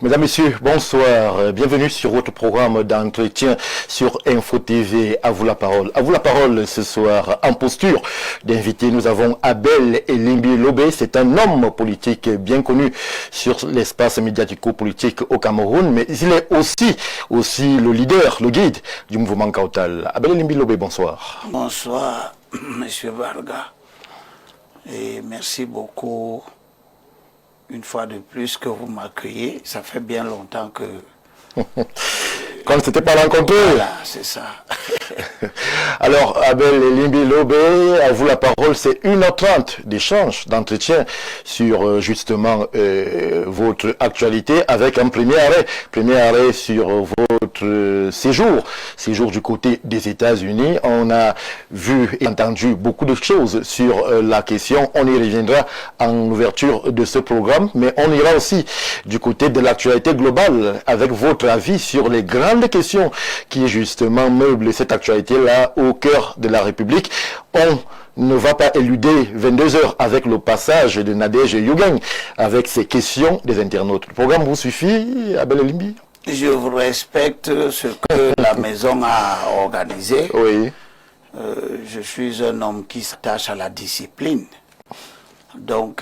Mesdames, Messieurs, bonsoir. Bienvenue sur votre programme d'entretien sur Info TV. À vous la parole. À vous la parole ce soir. En posture d'invité, nous avons Abel Elimbi Lobé. C'est un homme politique bien connu sur l'espace médiatico-politique au Cameroun, mais il est aussi le leader, le guide du mouvement Kautal. Abel Elimbi Lobé, bonsoir. Bonsoir, Monsieur Varga. Et merci beaucoup une fois de plus que vous m'accueillez. Ça fait bien longtemps que... Quand c'était pas rencontré. Voilà, c'est ça. Alors, Abel Elimbi Lobé, à vous la parole, c'est 1h30 d'échange, d'entretien sur justement votre actualité avec un premier arrêt sur votre séjour du côté des États-Unis. On a vu et entendu beaucoup de choses sur la question. On y reviendra en ouverture de ce programme, mais on ira aussi du côté de l'actualité globale avec votre avis sur les grandes questions qui justement meublent cette actualité-là au cœur de la République. On ne va pas éluder 22h avec le passage de Nadège Yougang avec ces questions des internautes. Le programme vous suffit, Abel Elimbi? Je vous respecte ce que la maison a organisé. Oui. Je suis un homme qui s'attache à la discipline. Donc,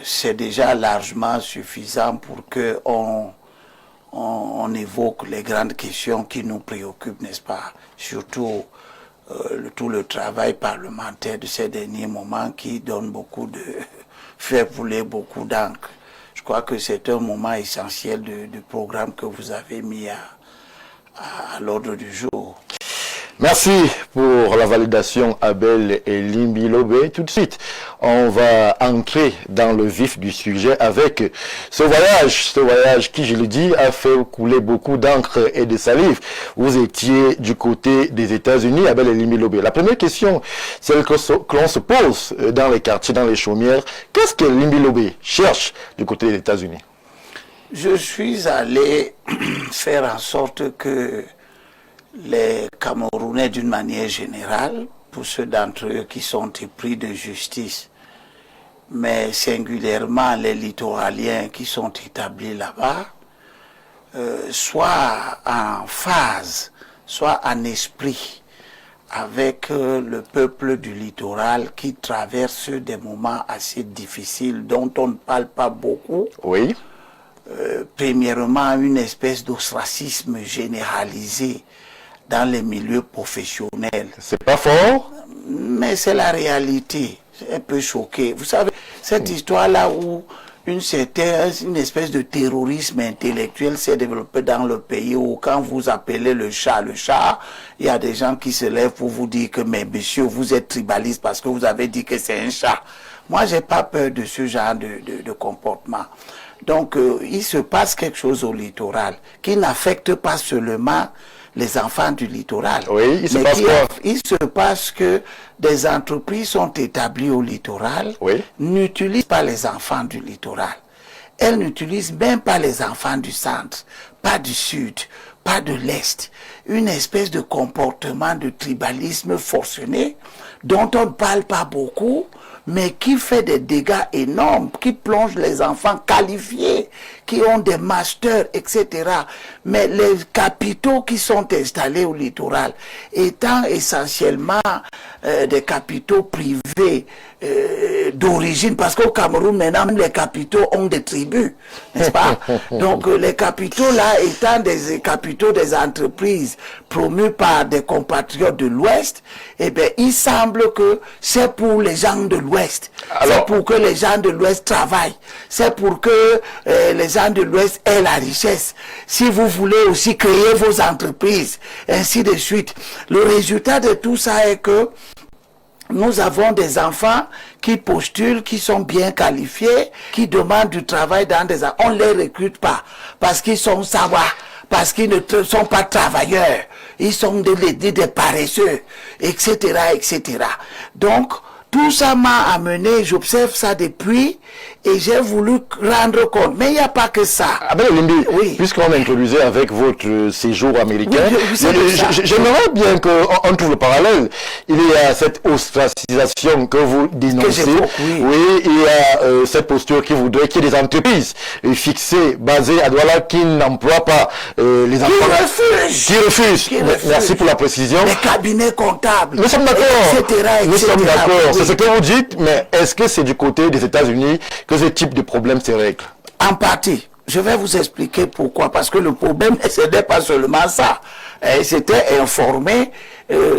c'est déjà largement suffisant pour que on évoque les grandes questions qui nous préoccupent, n'est-ce pas? Surtout tout le travail parlementaire de ces derniers moments qui donne fait couler beaucoup d'encre. Je crois que c'est un moment essentiel du programme que vous avez mis à l'ordre du jour. Merci pour la validation, Abel Elimbi Lobé. Tout de suite, on va entrer dans le vif du sujet avec ce voyage qui, je le dis, a fait couler beaucoup d'encre et de salive. Vous étiez du côté des États-Unis, Abel Elimbi Lobé. La première question, celle que l'on se pose dans les quartiers, dans les chaumières, qu'est-ce que Elimbi Lobé cherche du côté des États-Unis? Je suis allé faire en sorte que les Camerounais, d'une manière générale, pour ceux d'entre eux qui sont épris de justice, mais singulièrement les littoraliens qui sont établis là-bas, soient en phase, soient en esprit avec le peuple du littoral qui traverse des moments assez difficiles dont on ne parle pas beaucoup. Oui. Premièrement, une espèce d'ostracisme généralisé dans les milieux professionnels. C'est pas fort, mais c'est la réalité. C'est un peu choqué. Vous savez, cette histoire-là où une espèce de terrorisme intellectuel s'est développé dans le pays où quand vous appelez le chat, il y a des gens qui se lèvent pour vous dire que, mais monsieur, vous êtes tribaliste parce que vous avez dit que c'est un chat. Moi, j'ai pas peur de ce genre de comportement. Donc, il se passe quelque chose au littoral qui n'affecte pas seulement les enfants du littoral. Oui, il se passe quoi? Il se passe que des entreprises sont établies au littoral, oui, n'utilisent pas les enfants du littoral. Elles n'utilisent même pas les enfants du centre, pas du sud, pas de l'est. Une espèce de comportement de tribalisme forcené dont on ne parle pas beaucoup, mais qui fait des dégâts énormes, qui plonge les enfants qualifiés, qui ont des masters, etc. Mais les capitaux qui sont installés au littoral, étant essentiellement des capitaux privés d'origine, parce qu'au Cameroun, maintenant, les capitaux ont des tribus, n'est-ce pas? Donc, les capitaux, là, étant des capitaux des entreprises promues par des compatriotes de l'Ouest, eh bien, il semble que c'est pour les gens de l'Ouest. C'est pour que les gens de l'Ouest travaillent. C'est pour que les gens de l'Ouest aient la richesse. Si vous voulez aussi créer vos entreprises, ainsi de suite. Le résultat de tout ça est que nous avons des enfants qui postulent, qui sont bien qualifiés, qui demandent du travail dans des... On ne les recrute pas parce qu'ils sont savoir, parce qu'ils ne sont pas travailleurs. Ils sont des paresseux, etc., etc. Donc, tout ça m'a amené, j'observe ça depuis, et j'ai voulu rendre compte. Mais il n'y a pas que ça. Abel Elimbi, Oui. puisqu'on introduisait avec votre séjour américain, Oui, j'aimerais bien qu'on trouve le parallèle. Il y a cette ostracisation que vous dénoncez. Oui, il y a cette posture qui voudrait qu'il y ait des entreprises fixées, basées à Douala, qui n'emploient pas les enfants. Qui refusent. Merci pour la précision. Les cabinets comptables. Nous sommes d'accord. Nous sommes d'accord. C'est ce que vous dites, mais est-ce que c'est du côté des États-Unis que ce type de problème se règle? En partie. Je vais vous expliquer pourquoi. Parce que le problème, ce n'est pas seulement ça. C'était informer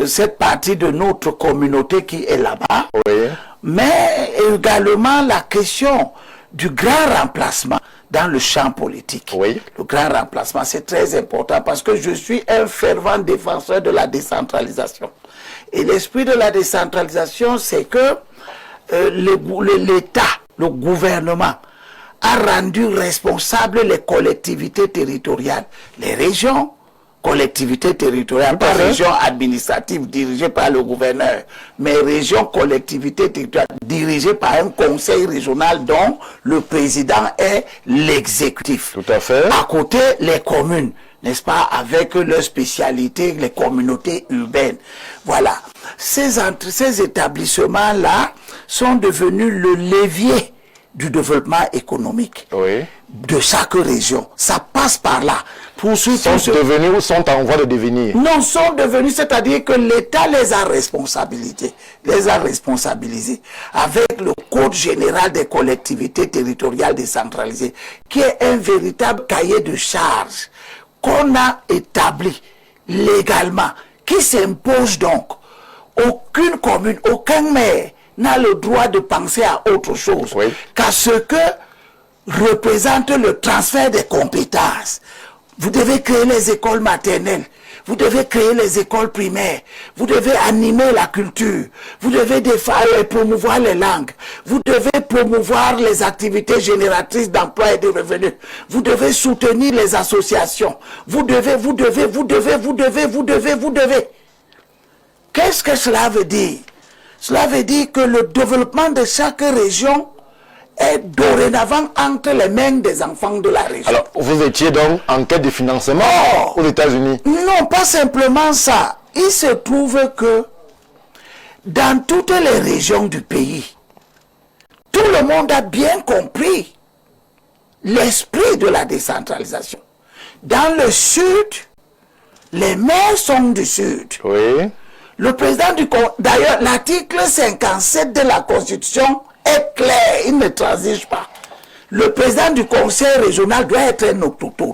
cette partie de notre communauté qui est là-bas. Oui. Mais également la question du grand remplacement dans le champ politique. Oui. Le grand remplacement, c'est très important parce que je suis un fervent défenseur de la décentralisation. Et l'esprit de la décentralisation, c'est que l'État, le gouvernement, a rendu responsables les collectivités territoriales, les régions, collectivités territoriales, pas régions administratives dirigées par le gouverneur, mais régions, collectivités territoriales dirigées par un conseil régional dont le président est l'exécutif. Tout à fait. À côté, les communes, n'est-ce pas, avec leurs spécialités, les communautés urbaines. Voilà. Ces établissements-là sont devenus le levier du développement économique de chaque région. Ça passe par là. Devenus ou sont en voie de devenir? Non, sont devenus, c'est-à-dire que l'État les a responsabilisés avec le Code général des collectivités territoriales décentralisées, qui est un véritable cahier de charges qu'on a établi légalement, qui s'impose donc. Aucune commune, aucun maire n'a le droit de penser à autre chose qu'à ce que représente le transfert des compétences. Vous devez créer les écoles maternelles, vous devez créer les écoles primaires, vous devez animer la culture, vous devez promouvoir les langues, vous devez promouvoir les activités génératrices d'emploi et de revenus, vous devez soutenir les associations, vous devez. Qu'est-ce que cela veut dire? Cela veut dire que le développement de chaque région est dorénavant entre les mains des enfants de la région. Alors, vous étiez donc en quête de financement aux États-Unis? Non, pas simplement ça. Il se trouve que dans toutes les régions du pays, tout le monde a bien compris l'esprit de la décentralisation. Dans le sud, les maires sont du sud. Oui. Le président d'ailleurs, l'article 57 de la Constitution est clair, il ne transige pas. Le président du conseil régional doit être un autochtone,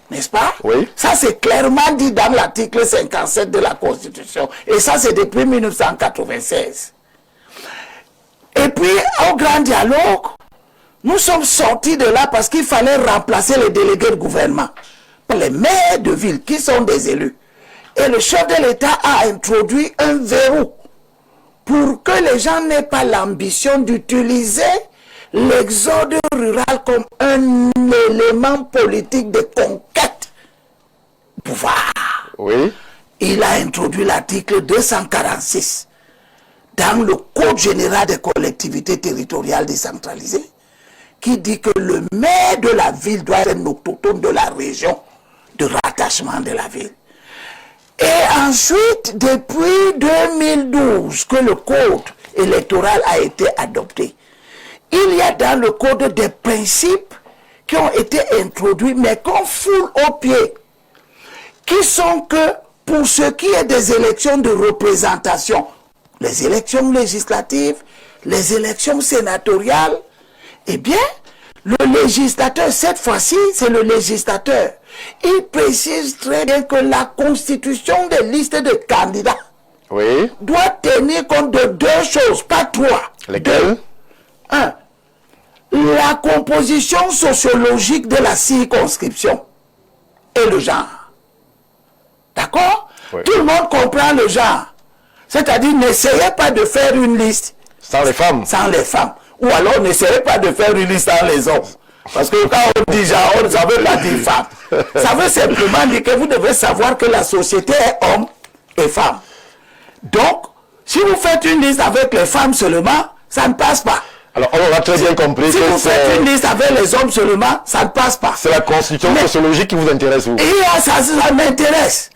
n'est-ce pas? Oui. Ça, c'est clairement dit dans l'article 57 de la Constitution. Et ça, c'est depuis 1996. Et puis, au grand dialogue, nous sommes sortis de là parce qu'il fallait remplacer les délégués de gouvernement par les maires de ville qui sont des élus. Et le chef de l'État a introduit un verrou pour que les gens n'aient pas l'ambition d'utiliser l'exode rural comme un élément politique de conquête du pouvoir. Oui. Il a introduit l'article 246 dans le Code général des collectivités territoriales décentralisées qui dit que le maire de la ville doit être un autochtone de la région de rattachement de la ville. Et ensuite, depuis 2012, que le code électoral a été adopté, il y a dans le code des principes qui ont été introduits, mais qu'on foule au pied, qui sont que pour ce qui est des élections de représentation, les élections législatives, les élections sénatoriales, eh bien, le législateur, cette fois-ci, c'est le législateur. Il précise très bien que la constitution des listes de candidats doit tenir compte de deux choses, pas trois. Lesquelles? Un, la composition sociologique de la circonscription et le genre. D'accord? Tout le monde comprend le genre. C'est-à-dire, n'essayez pas de faire une liste sans les femmes. Sans les femmes. Ou alors, n'essayez pas de faire une liste sans les hommes. Parce que quand on dit genre, on ne veut pas dire femme. Ça veut simplement dire que vous devez savoir que la société est homme et femme. Donc, si vous faites une liste avec les femmes seulement, ça ne passe pas. Alors, on aura très bien compris si que vous faites une liste avec les hommes seulement, ça ne passe pas. c'est la constitution sociologique qui vous intéresse, vous. Et ça m'intéresse.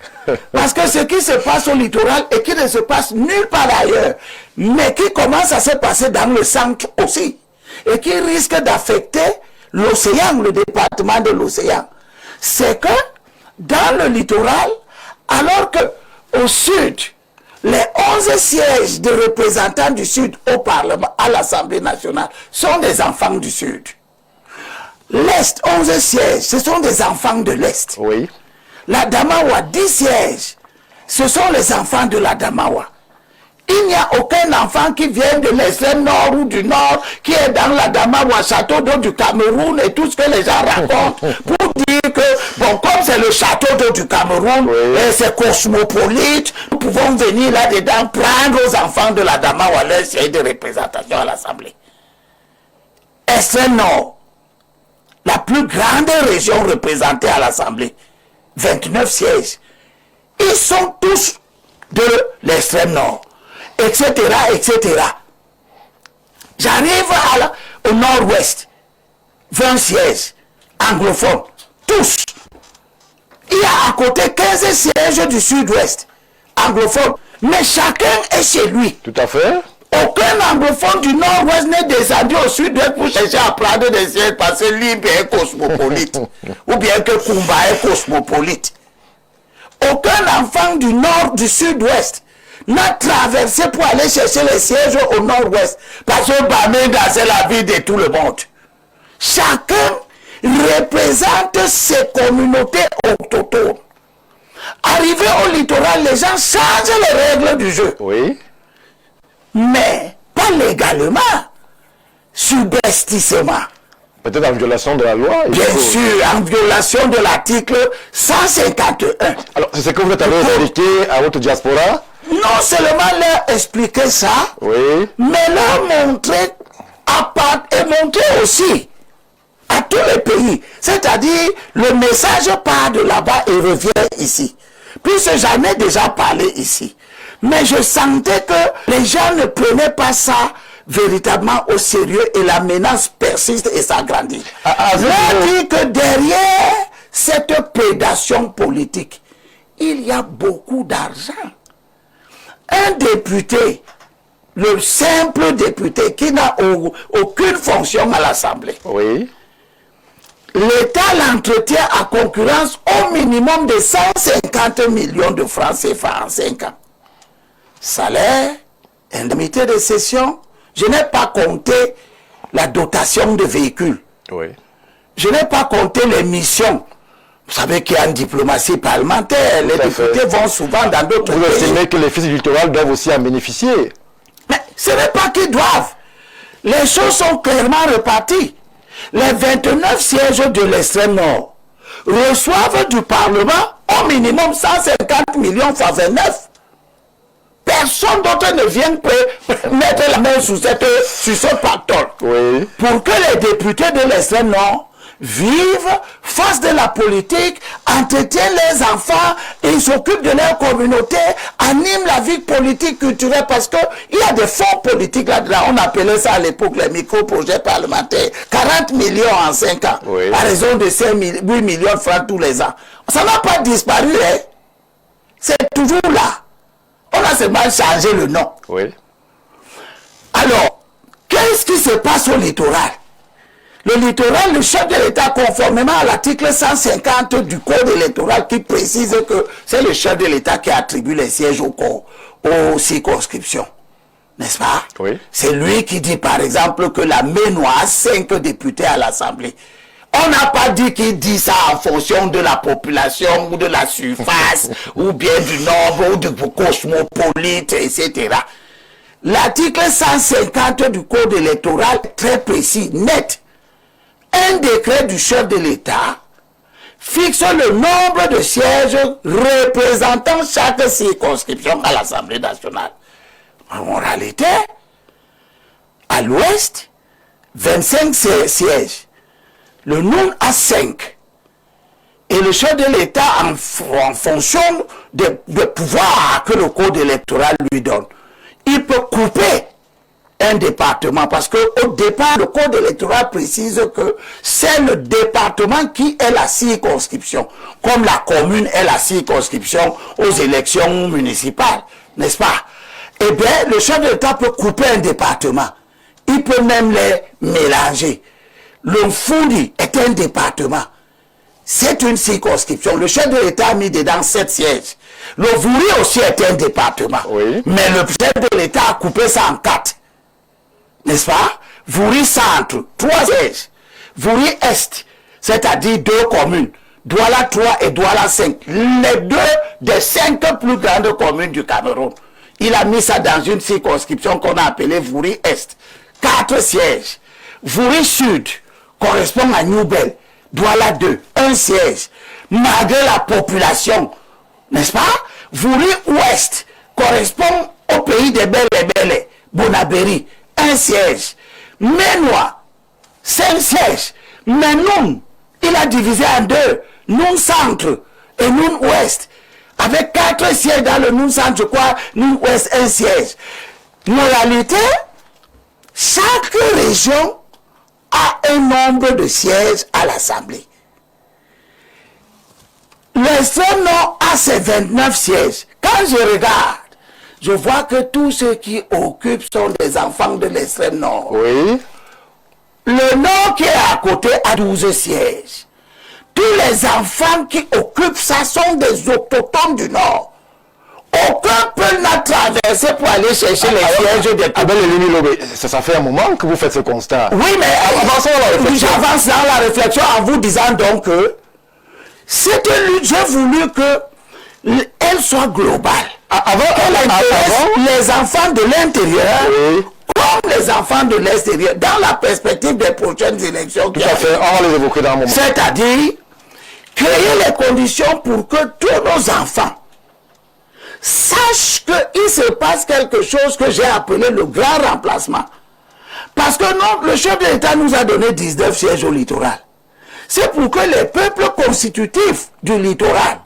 Parce que ce qui se passe au littoral et qui ne se passe nulle part ailleurs, mais qui commence à se passer dans le centre aussi, et qui risque d'affecter l'océan, le département de l'océan, c'est que dans le littoral, alors que au sud, les 11 sièges de représentants du Sud au Parlement, à l'Assemblée nationale, sont des enfants du Sud. L'Est, 11 sièges, ce sont des enfants de l'Est. Oui. La Damawa, 10 sièges, ce sont les enfants de la Damawa. Il n'y a aucun enfant qui vient de l'extrême nord ou du nord, qui est dans la Damawa, château d'eau du Cameroun et tout ce que les gens racontent, pour dire que, bon, comme c'est le château d'eau du Cameroun, et c'est cosmopolite, nous pouvons venir là-dedans prendre aux enfants de la Damawa leur siège de représentation à l'Assemblée. Extrême nord, la plus grande région représentée à l'Assemblée, 29 sièges. Ils sont tous de l'extrême nord, etc., etc. J'arrive au nord-ouest, 20 sièges, anglophones, tous. Il y a à côté 15 sièges du sud-ouest, anglophones, mais chacun est chez lui. Tout à fait. Aucun anglophone du nord-ouest n'est descendu au sud-ouest pour chercher à prendre des sièges parce que Libre est cosmopolite, ou bien que Kumba est cosmopolite. Aucun enfant du nord, du sud-ouest n'a traversé pour aller chercher les sièges au nord-ouest. Parce que Bamenda, c'est la vie de tout le monde. Chacun représente ses communautés autochtones. Arrivé au littoral, les gens changent les règles du jeu. Oui. Mais pas légalement. Subrepticement. Peut-être en violation de la loi. Bien sûr, en violation de l'article 151. Alors, c'est ce que vous avez expliqué à votre diaspora? Non seulement leur expliquer ça, oui, mais leur montrer et montrer aussi à tous les pays. C'est-à-dire, le message part de là-bas et revient ici. Puisque j'en ai déjà parlé ici. Mais je sentais que les gens ne prenaient pas ça véritablement au sérieux et la menace persiste et s'agrandit. Je dis que derrière cette prédation politique, il y a beaucoup d'argent. Un député, le simple député qui n'a aucune fonction à l'Assemblée, oui, l'État l'entretient à concurrence au minimum de 150 millions de francs CFA en 5 ans. Salaire, indemnité de cession, je n'ai pas compté la dotation de véhicules. oui. Je n'ai pas compté les missions. Vous savez qu'il y a une diplomatie parlementaire. Les députés vont souvent dans d'autres pays. Vous estimez que les fils du littoral doivent aussi en bénéficier? Mais ce n'est pas qu'ils doivent. Les choses sont clairement reparties. Les 29 sièges de l'extrême nord reçoivent du Parlement au minimum 150 millions fois 29. Personne d'autre ne vient mettre la main sur ce pactole. Oui. Pour que les députés de l'extrême nord vivent, fassent de la politique, entretiennent les enfants, ils s'occupent de leur communauté, animent la vie politique, culturelle, parce qu'il y a des fonds politiques là-dedans. On appelait ça à l'époque les micro-projets parlementaires. 40 millions en 5 ans, oui, à raison de 8 millions de francs tous les ans. Ça n'a pas disparu, hein. C'est toujours là. On a seulement changé le nom. Oui. Alors, qu'est-ce qui se passe au littoral? Le littoral, le chef de l'État, conformément à l'article 150 du Code électoral qui précise que c'est le chef de l'État qui attribue les sièges aux circonscriptions. N'est-ce pas? Oui. C'est lui qui dit, par exemple, que la Ménoise a 5 députés à l'Assemblée. On n'a pas dit qu'il dit ça en fonction de la population ou de la surface ou bien du nombre ou du cosmopolite, etc. L'article 150 du Code électoral est très précis, net. Un décret du chef de l'État fixe le nombre de sièges représentant chaque circonscription à l'Assemblée nationale. En réalité, à l'ouest, 25 sièges. Le NUN a 5. Et le chef de l'État, en fonction des pouvoirs que le Code électoral lui donne, il peut couper un département, parce qu'au départ, le code électoral précise que c'est le département qui est la circonscription, comme la commune est la circonscription aux élections municipales, n'est-ce pas? Eh bien, le chef de l'État peut couper un département. Il peut même les mélanger. Le Fundi est un département. C'est une circonscription. Le chef de l'État a mis dedans 7 sièges. Le Vouri aussi est un département. Oui. Mais le chef de l'État a coupé ça en 4. N'est-ce pas? Vouri Centre, 3 sièges. Vouri Est, c'est-à-dire 2 communes. Douala 3 et Douala 5. Les 2 des 5 plus grandes communes du Cameroun. Il a mis ça dans une circonscription qu'on a appelée Vouri Est. 4 sièges. Vouri Sud correspond à Nouvelle. Douala 2, 1 siège. Malgré la population, n'est-ce pas? Vouri Ouest correspond au pays des Belles et Belles. Bonabéry, 1 siège. Ménois, 5 sièges. Mais Noun, il a divisé en 2. Noun Centre et Noun Ouest. Avec 4 sièges dans le Noun Centre, je crois, Noun Ouest, 1 siège. En réalité, chaque région a un nombre de sièges à l'Assemblée. L'extrême nord a ses 29 sièges. Quand je regarde, je vois que tous ceux qui occupent sont des enfants de l'extrême nord. Oui. Le nord qui est à côté a 12 sièges. Tous les enfants qui occupent ça sont des autochtones du nord. Aucun peut n'a traversé pour aller chercher les sièges des Abel Elimi Lobé, ça fait un moment que vous faites ce constat. Oui, mais j'avance dans la réflexion en vous disant donc que cette lutte, j'ai voulu qu'elle soit globale. Elle intéresse les enfants de l'intérieur, oui, comme les enfants de l'extérieur, dans la perspective des prochaines élections. Tout à fait, on va les évoquer dans un moment. C'est-à-dire créer les conditions pour que tous nos enfants sachent qu'il se passe quelque chose que j'ai appelé le grand remplacement. Parce que non, le chef de l'État nous a donné 19 sièges au littoral. C'est pour que les peuples constitutifs du littoral,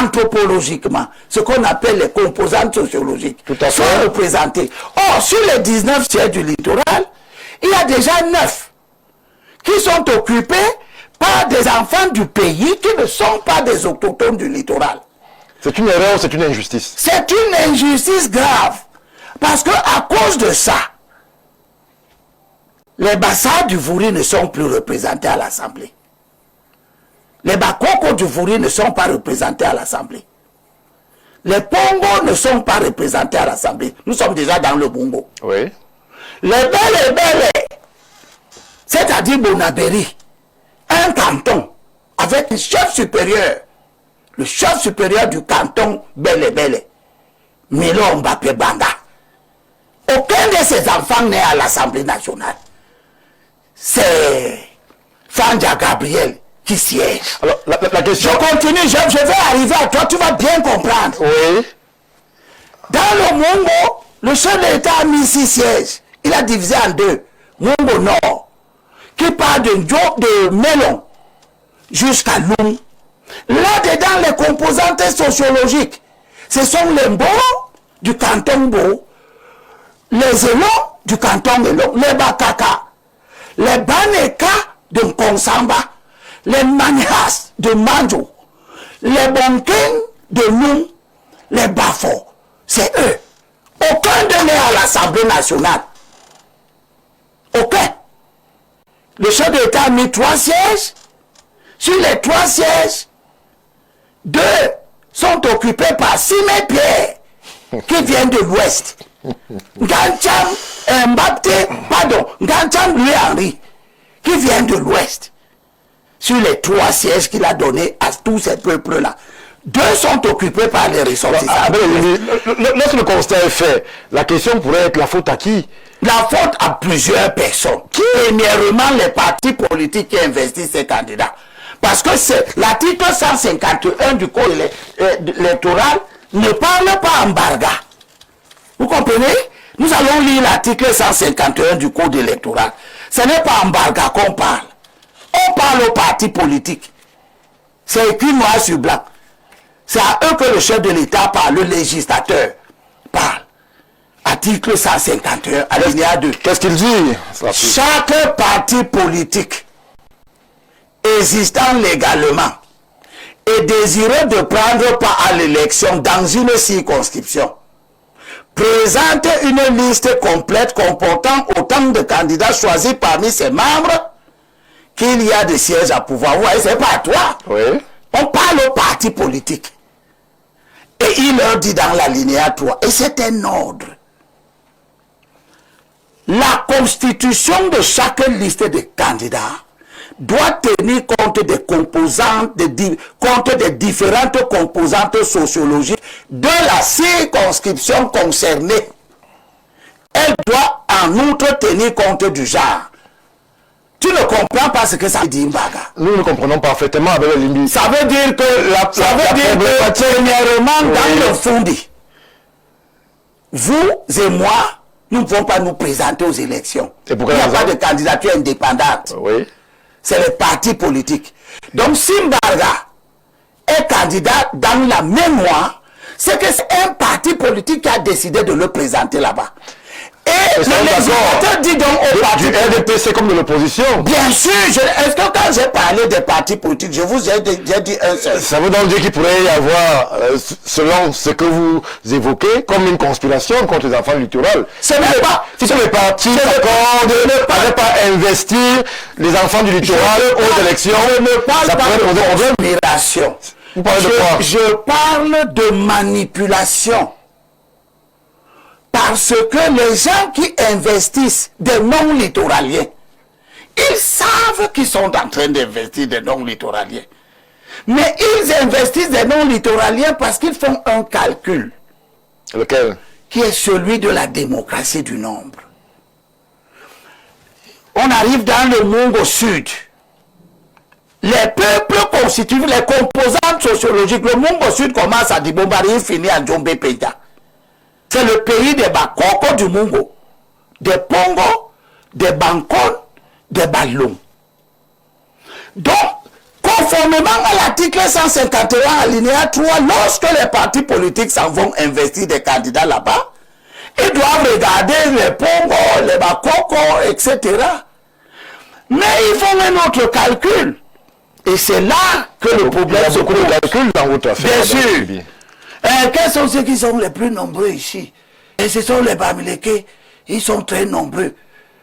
anthropologiquement, ce qu'on appelle les composantes sociologiques, soient représentés. Or, sur les 19 sièges du littoral, il y a déjà 9 qui sont occupés par des enfants du pays qui ne sont pas des autochtones du littoral. C'est une erreur, c'est une injustice. C'est une injustice grave. Parce que à cause de ça, les Bassa du Vouri ne sont plus représentés à l'Assemblée. Les Bakoko du Vouri ne sont pas représentés à l'Assemblée. Les Pongo ne sont pas représentés à l'Assemblée. Nous sommes déjà dans le Bongo. Oui. Les Belles et Belles, c'est-à-dire Bonabéry, un canton avec un chef supérieur, le chef supérieur du canton Belle et Belle, Milo Mbappé Banda. Aucun de ses enfants n'est à l'Assemblée nationale. C'est Fanja Gabriel qui siège. Alors, la question... Je continue, je vais arriver à toi, tu vas bien comprendre. Oui. Dans le Mongo, le chef de l'État a mis 6 sièges. Il a divisé en 2. Mongo Nord, qui part de Melon jusqu'à Loum. Là-dedans, les composantes sociologiques, ce sont les Mbo du canton Mbo, les Elons du canton Elon, les Bakaka, les Baneka de Konsamba, les Manias de Manjo, les Bonken de Loum, les Bafo. C'est eux. Aucun d'eux n'est à l'Assemblée nationale. Aucun. Le chef de l'État a mis 3 sièges. Sur les 3 sièges, 2 sont occupés par Simé Pierre, qui vient de l'Ouest. Gancham Louis-Henri, qui vient de l'Ouest. Sur les 3 sièges qu'il a donnés à tous ces peuples-là, 2 sont occupés par les ressortissants. Lorsque le constat est fait, la question pourrait être la faute à qui? La faute à plusieurs personnes. Premièrement, les partis politiques qui investissent ces candidats. Parce que l'article 151 du code électoral ne parle pas embargo. Vous comprenez? Nous allons lire l'article 151 du code électoral. Ce n'est pas embargo qu'on parle. On parle aux partis politiques. C'est écrit noir sur blanc. C'est à eux que le chef de l'État parle, le législateur parle. À article 151, alinéa 2. Qu'est-ce qu'il dit? Chaque parti politique existant légalement et désireux de prendre part à l'élection dans une circonscription présente une liste complète comportant autant de candidats choisis parmi ses membres qu'il y a de sièges à pouvoir. Vous voyez, c'est pas toi. Oui. On parle aux partis politiques. Et il leur dit dans l'alinéa 3, et c'est un ordre. La constitution de chaque liste de candidats doit tenir compte des composantes, compte des différentes composantes sociologiques de la circonscription concernée. Elle doit en outre tenir compte du genre. Tu ne comprends pas ce que ça dit, Mbaga. Nous comprenons parfaitement avec Limbi. Ça veut dire que, premièrement, dans le Fundi, vous et moi, nous ne pouvons pas nous présenter aux élections. Il n'y a pas de candidature indépendante. Oui. C'est les partis politiques. Donc, si Mbaga est candidat dans la mémoire, c'est que c'est un parti politique qui a décidé de le présenter là-bas. Et le législateur dit donc au parti du RDPC comme de l'opposition. Bien sûr, est-ce que quand j'ai parlé des partis politiques, je vous ai dit un seul. Ça veut donc dire qu'il pourrait y avoir, selon ce que vous évoquez, comme une conspiration contre les enfants littoraux. Ce n'est pas. Si tous les partis s'accordent pas investir les enfants du littoral aux élections, je ne parle ça pas pourrait poser de problème. conspiration. Vous parlez de quoi? Je parle de manipulation. Parce que les gens qui investissent des non-littoraliens, ils savent qu'ils sont en train d'investir des non-littoraliens. Mais ils investissent des non-littoraliens parce qu'ils font un calcul. Lequel? Qui est celui de la démocratie du nombre. On arrive dans le Mungo Sud. Les peuples constituent les composantes sociologiques. Le Mungo Sud commence à Dibombari, il finit à Djombe Peja. C'est le pays des Bakoko du Mungo, des Pongo, des Bankon, des Balong. Donc, conformément à l'article 151 alinéa 3, lorsque les partis politiques s'en vont investir des candidats là-bas, ils doivent regarder les Pongo, les Bakoko, etc. Mais ils font un autre calcul. Et c'est là que le problème se pose. Il y a beaucoup de calculs dans votre affaire. Bien sûr. Quels sont ceux qui sont les plus nombreux ici? Et ce sont les Bamileke. Ils sont très nombreux.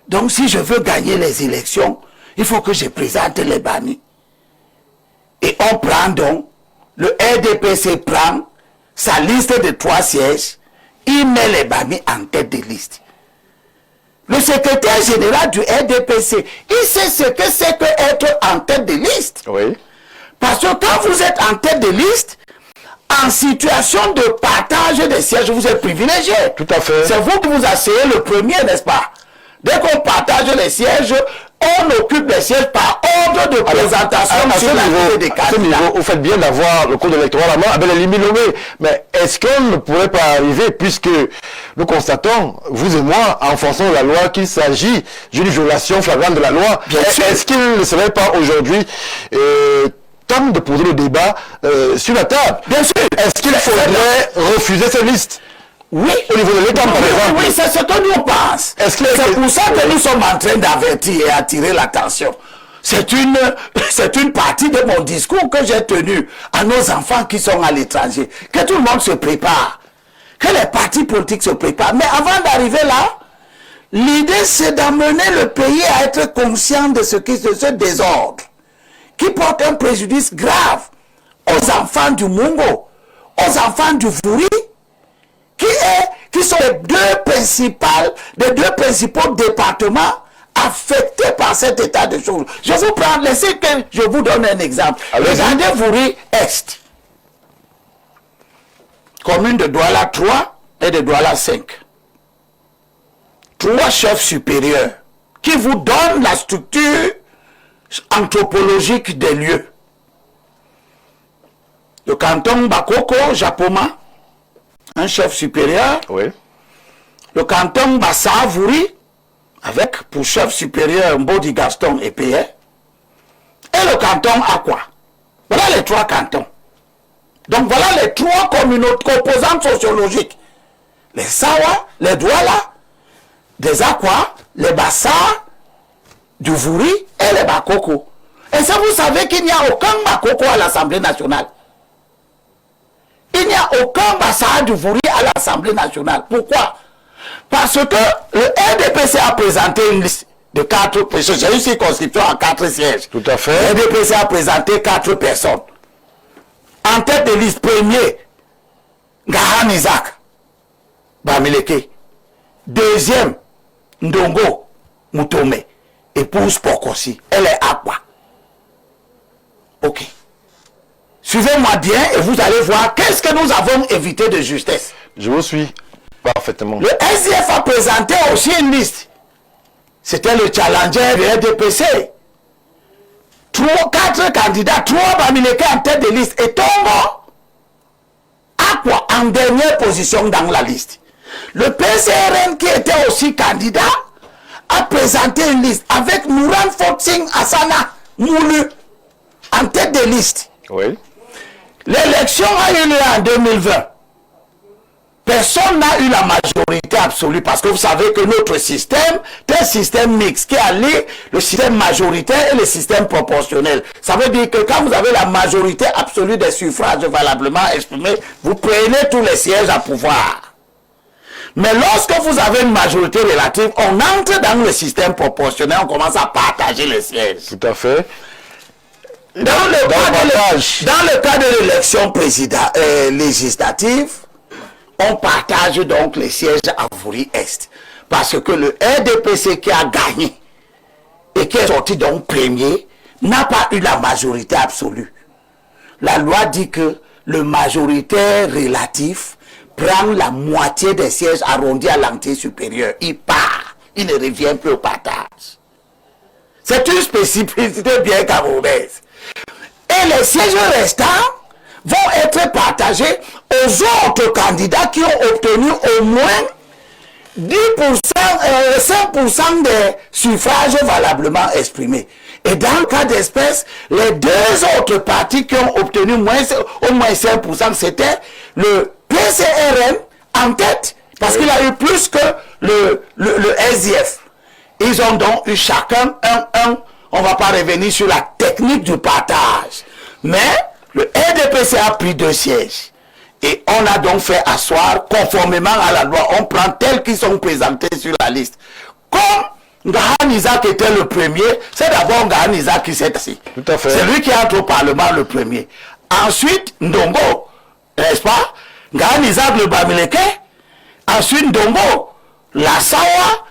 Donc si je veux gagner les élections, il faut que je présente les Bami. Et on prend donc, le RDPC prend sa liste de 3 sièges, il met les Bami en tête de liste. Le secrétaire général du RDPC, il sait ce que c'est que être en tête de liste. Oui. Parce que quand vous êtes en tête de liste, en situation de partage des sièges, vous êtes privilégié. Tout à fait. C'est vous qui vous asseyez le premier, n'est-ce pas? Dès qu'on partage les sièges, on occupe les sièges par ordre de présentation sur la liste des candidats. À ce niveau, vous faites bien d'avoir le code électoral à main avec les limites nommées. Mais est-ce qu'on ne pourrait pas arriver, puisque nous constatons, vous et moi, en fonction de la loi, qu'il s'agit d'une violation flagrante de la loi? Est-ce qu'il ne serait pas aujourd'hui temps de poser le débat sur la table? Bien sûr. Est-ce qu'il faudrait refuser ces listes? Oui. Au niveau de l'État, par exemple. Oui, c'est ce que nous pensons. C'est pour ça que nous sommes en train d'avertir et attirer l'attention. C'est une partie de mon discours que j'ai tenu à nos enfants qui sont à l'étranger. Que tout le monde se prépare. Que les partis politiques se préparent. Mais avant d'arriver là, l'idée c'est d'amener le pays à être conscient de ce désordre qui porte un préjudice grave aux enfants du Mungo, aux enfants du Furi, qui sont les deux principaux départements affectés par cet état de choses. Je vous prends, laissez que je vous donne un exemple. Regardez Furi Est, commune de Douala 3 et de Douala 5. 3 chefs supérieurs qui vous donnent la structure anthropologique des lieux. Le canton Bakoko, Japoma, un chef supérieur. Oui. Le canton Bassa-Vouri, avec pour chef supérieur Mbodi Gaston et Payet. Et le canton Aqua. Voilà les 3 cantons. Donc voilà les 3 composantes sociologiques les Sawa, les Douala, des Aqua, les Bassa, du Vouri et les Bakoko. Et ça, vous savez qu'il n'y a aucun Bakoko à l'Assemblée nationale. Il n'y a aucun Bassa du Vouri à l'Assemblée nationale. Pourquoi? Parce que le RDPC a présenté une liste de 4 personnes. J'ai une circonscription à 4 sièges. Tout à fait. Le RDPC a présenté 4 personnes. En tête de liste, premier, Gahan Isaac Bamileke. Deuxième, Ndongo Moutome. Épouse Pokosi. Elle est à quoi? Ok. Suivez-moi bien et vous allez voir qu'est-ce que nous avons évité de justesse. Je vous suis parfaitement. Le SDF a présenté aussi une liste. C'était le challenger du RDPC. 4 candidats, 3 Bamileke en tête de liste et Tongo Aqua en dernière position dans la liste. Le PCRN qui était aussi candidat a présenté une liste avec Nouran Fotsing Asana Moulu en tête de liste. Oui. L'élection a eu lieu en 2020. Personne n'a eu la majorité absolue parce que vous savez que notre système est un système mixte qui allie le système majoritaire et le système proportionnel. Ça veut dire que quand vous avez la majorité absolue des suffrages valablement exprimés, vous prenez tous les sièges à pouvoir. Mais lorsque vous avez une majorité relative, on entre dans le système proportionnel, on commence à partager les sièges. Tout à fait. Dans le cas de l'élection législative, on partage donc les sièges à Vouri-Est. Parce que le RDPC qui a gagné et qui est sorti donc premier n'a pas eu la majorité absolue. La loi dit que le majoritaire relatif prend la moitié des sièges arrondis à l'entier supérieur. Il part. Il ne revient plus au partage. C'est une spécificité bien camerounaise. Et les sièges restants vont être partagés aux autres candidats qui ont obtenu au moins 10%, 5% des suffrages valablement exprimés. Et dans le cas d'espèce, les 2 autres partis qui ont obtenu au moins 5%, c'était le PCRN en tête, parce qu'il a eu plus que le SDF. Ils ont donc eu chacun 1-1. On ne va pas revenir sur la technique du partage. Mais le RDPC a pris 2 sièges. Et on a donc fait asseoir, conformément à la loi, on prend tels qu'ils sont présentés sur la liste. Comme Gahan Isaac était le premier, c'est d'abord Gahan Isaac qui s'est assis. Tout à fait. C'est lui qui entre au Parlement le premier. Ensuite, Ndongo, n'est-ce pas? Gahan Isaac le Bamileke. Ensuite, Ndongo, la Sawa,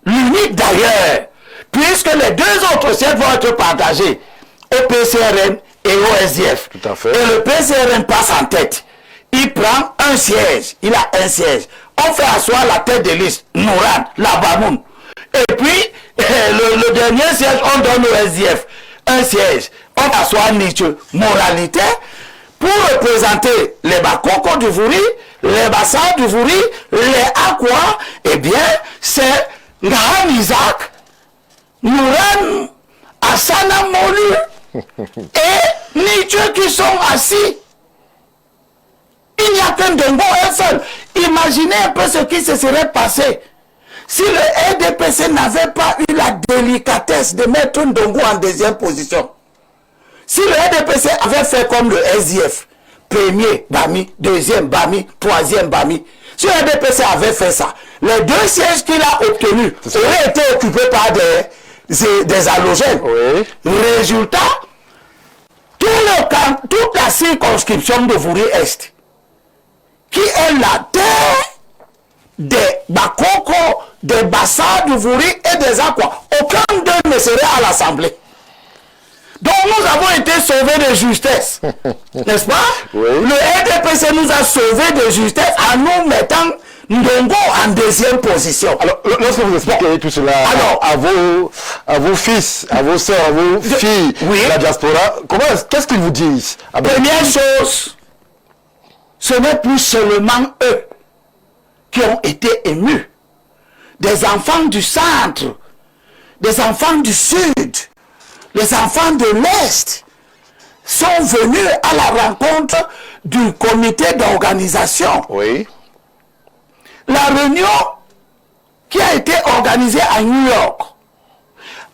l'unique d'ailleurs. Puisque les 2 autres sièges vont être partagés au PCRN et au SDF. Tout à fait. Et le PCRN passe en tête. Il prend un siège. Il a un siège. On fait asseoir la tête de liste, Nouran, Labamoun. Et puis, le dernier siège, on donne au SDF un siège. On fait asseoir Nietzsche. Moralité, pour représenter les Bakoko du Vouri, les Bassa du Vouri, les Aqua, eh bien, c'est Gahan Isaac, Nouran, Asana Molu et Nietzsche qui sont assis. Il n'y a qu'un Ndongo un seul. Imaginez un peu ce qui se serait passé si le RDPC n'avait pas eu la délicatesse de mettre Ndongo en deuxième position. Si le RDPC avait fait comme le SDF, premier Bami, deuxième Bami, troisième Bami, si le RDPC avait fait ça, les 2 sièges qu'il a obtenus auraient été occupés par des halogènes. Oui. Résultat, toute la circonscription de Vouri-Est, qui est la terre des Bakoko, des Bassa du Vouri et des Aqua, aucun d'eux ne serait à l'Assemblée. Donc nous avons été sauvés de justesse. N'est-ce pas? Oui. Le RDPC nous a sauvés de justesse en nous mettant Ndongo en deuxième position. Alors, lorsque vous expliquez tout cela à vos fils, à vos soeurs, à vos filles de la diaspora, qu'est-ce qu'ils vous disent? Première chose, ce n'est plus seulement eux qui ont été émus. Des enfants du centre, des enfants du sud, les enfants de l'Est sont venus à la rencontre du comité d'organisation. Oui. la réunion qui a été organisée à New York.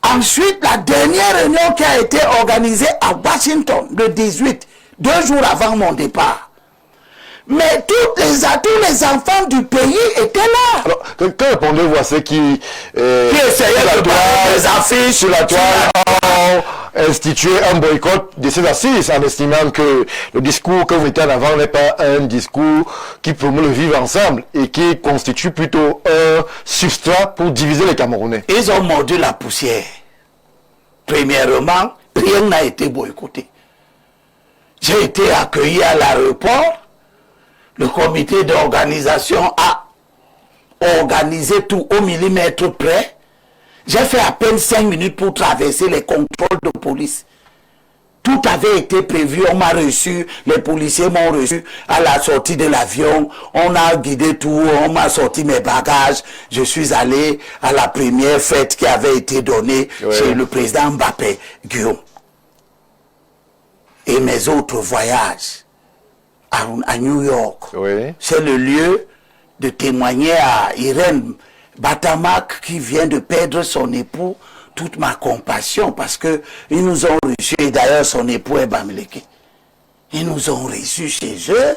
Ensuite, la dernière réunion qui a été organisée à Washington, le 18, 2 jours avant mon départ. Mais tous les enfants du pays étaient là. Alors, que répondez-vous à ceux qui essayaient de battre les affiches sur la toile ont institué un boycott de ces assises en estimant que le discours que vous mettez en avant n'est pas un discours qui promeut le vivre ensemble et qui constitue plutôt un substrat pour diviser les Camerounais. Ils ont mordu la poussière. Premièrement, rien n'a été boycotté. J'ai été accueilli à l'aéroport. Le comité d'organisation a organisé tout au millimètre près. J'ai fait à peine 5 minutes pour traverser les contrôles de police. Tout avait été prévu, on m'a reçu, les policiers m'ont reçu à la sortie de l'avion, on a guidé tout, on m'a sorti mes bagages. Je suis allé à la première fête qui avait été donnée chez le président Mbappé, Guillaume. Et mes autres voyages à New York, c'est le lieu de témoigner à Irène Batamak qui vient de perdre son époux, toute ma compassion parce que ils nous ont reçus, et d'ailleurs son époux est Bamileke. Ils nous ont reçus chez eux,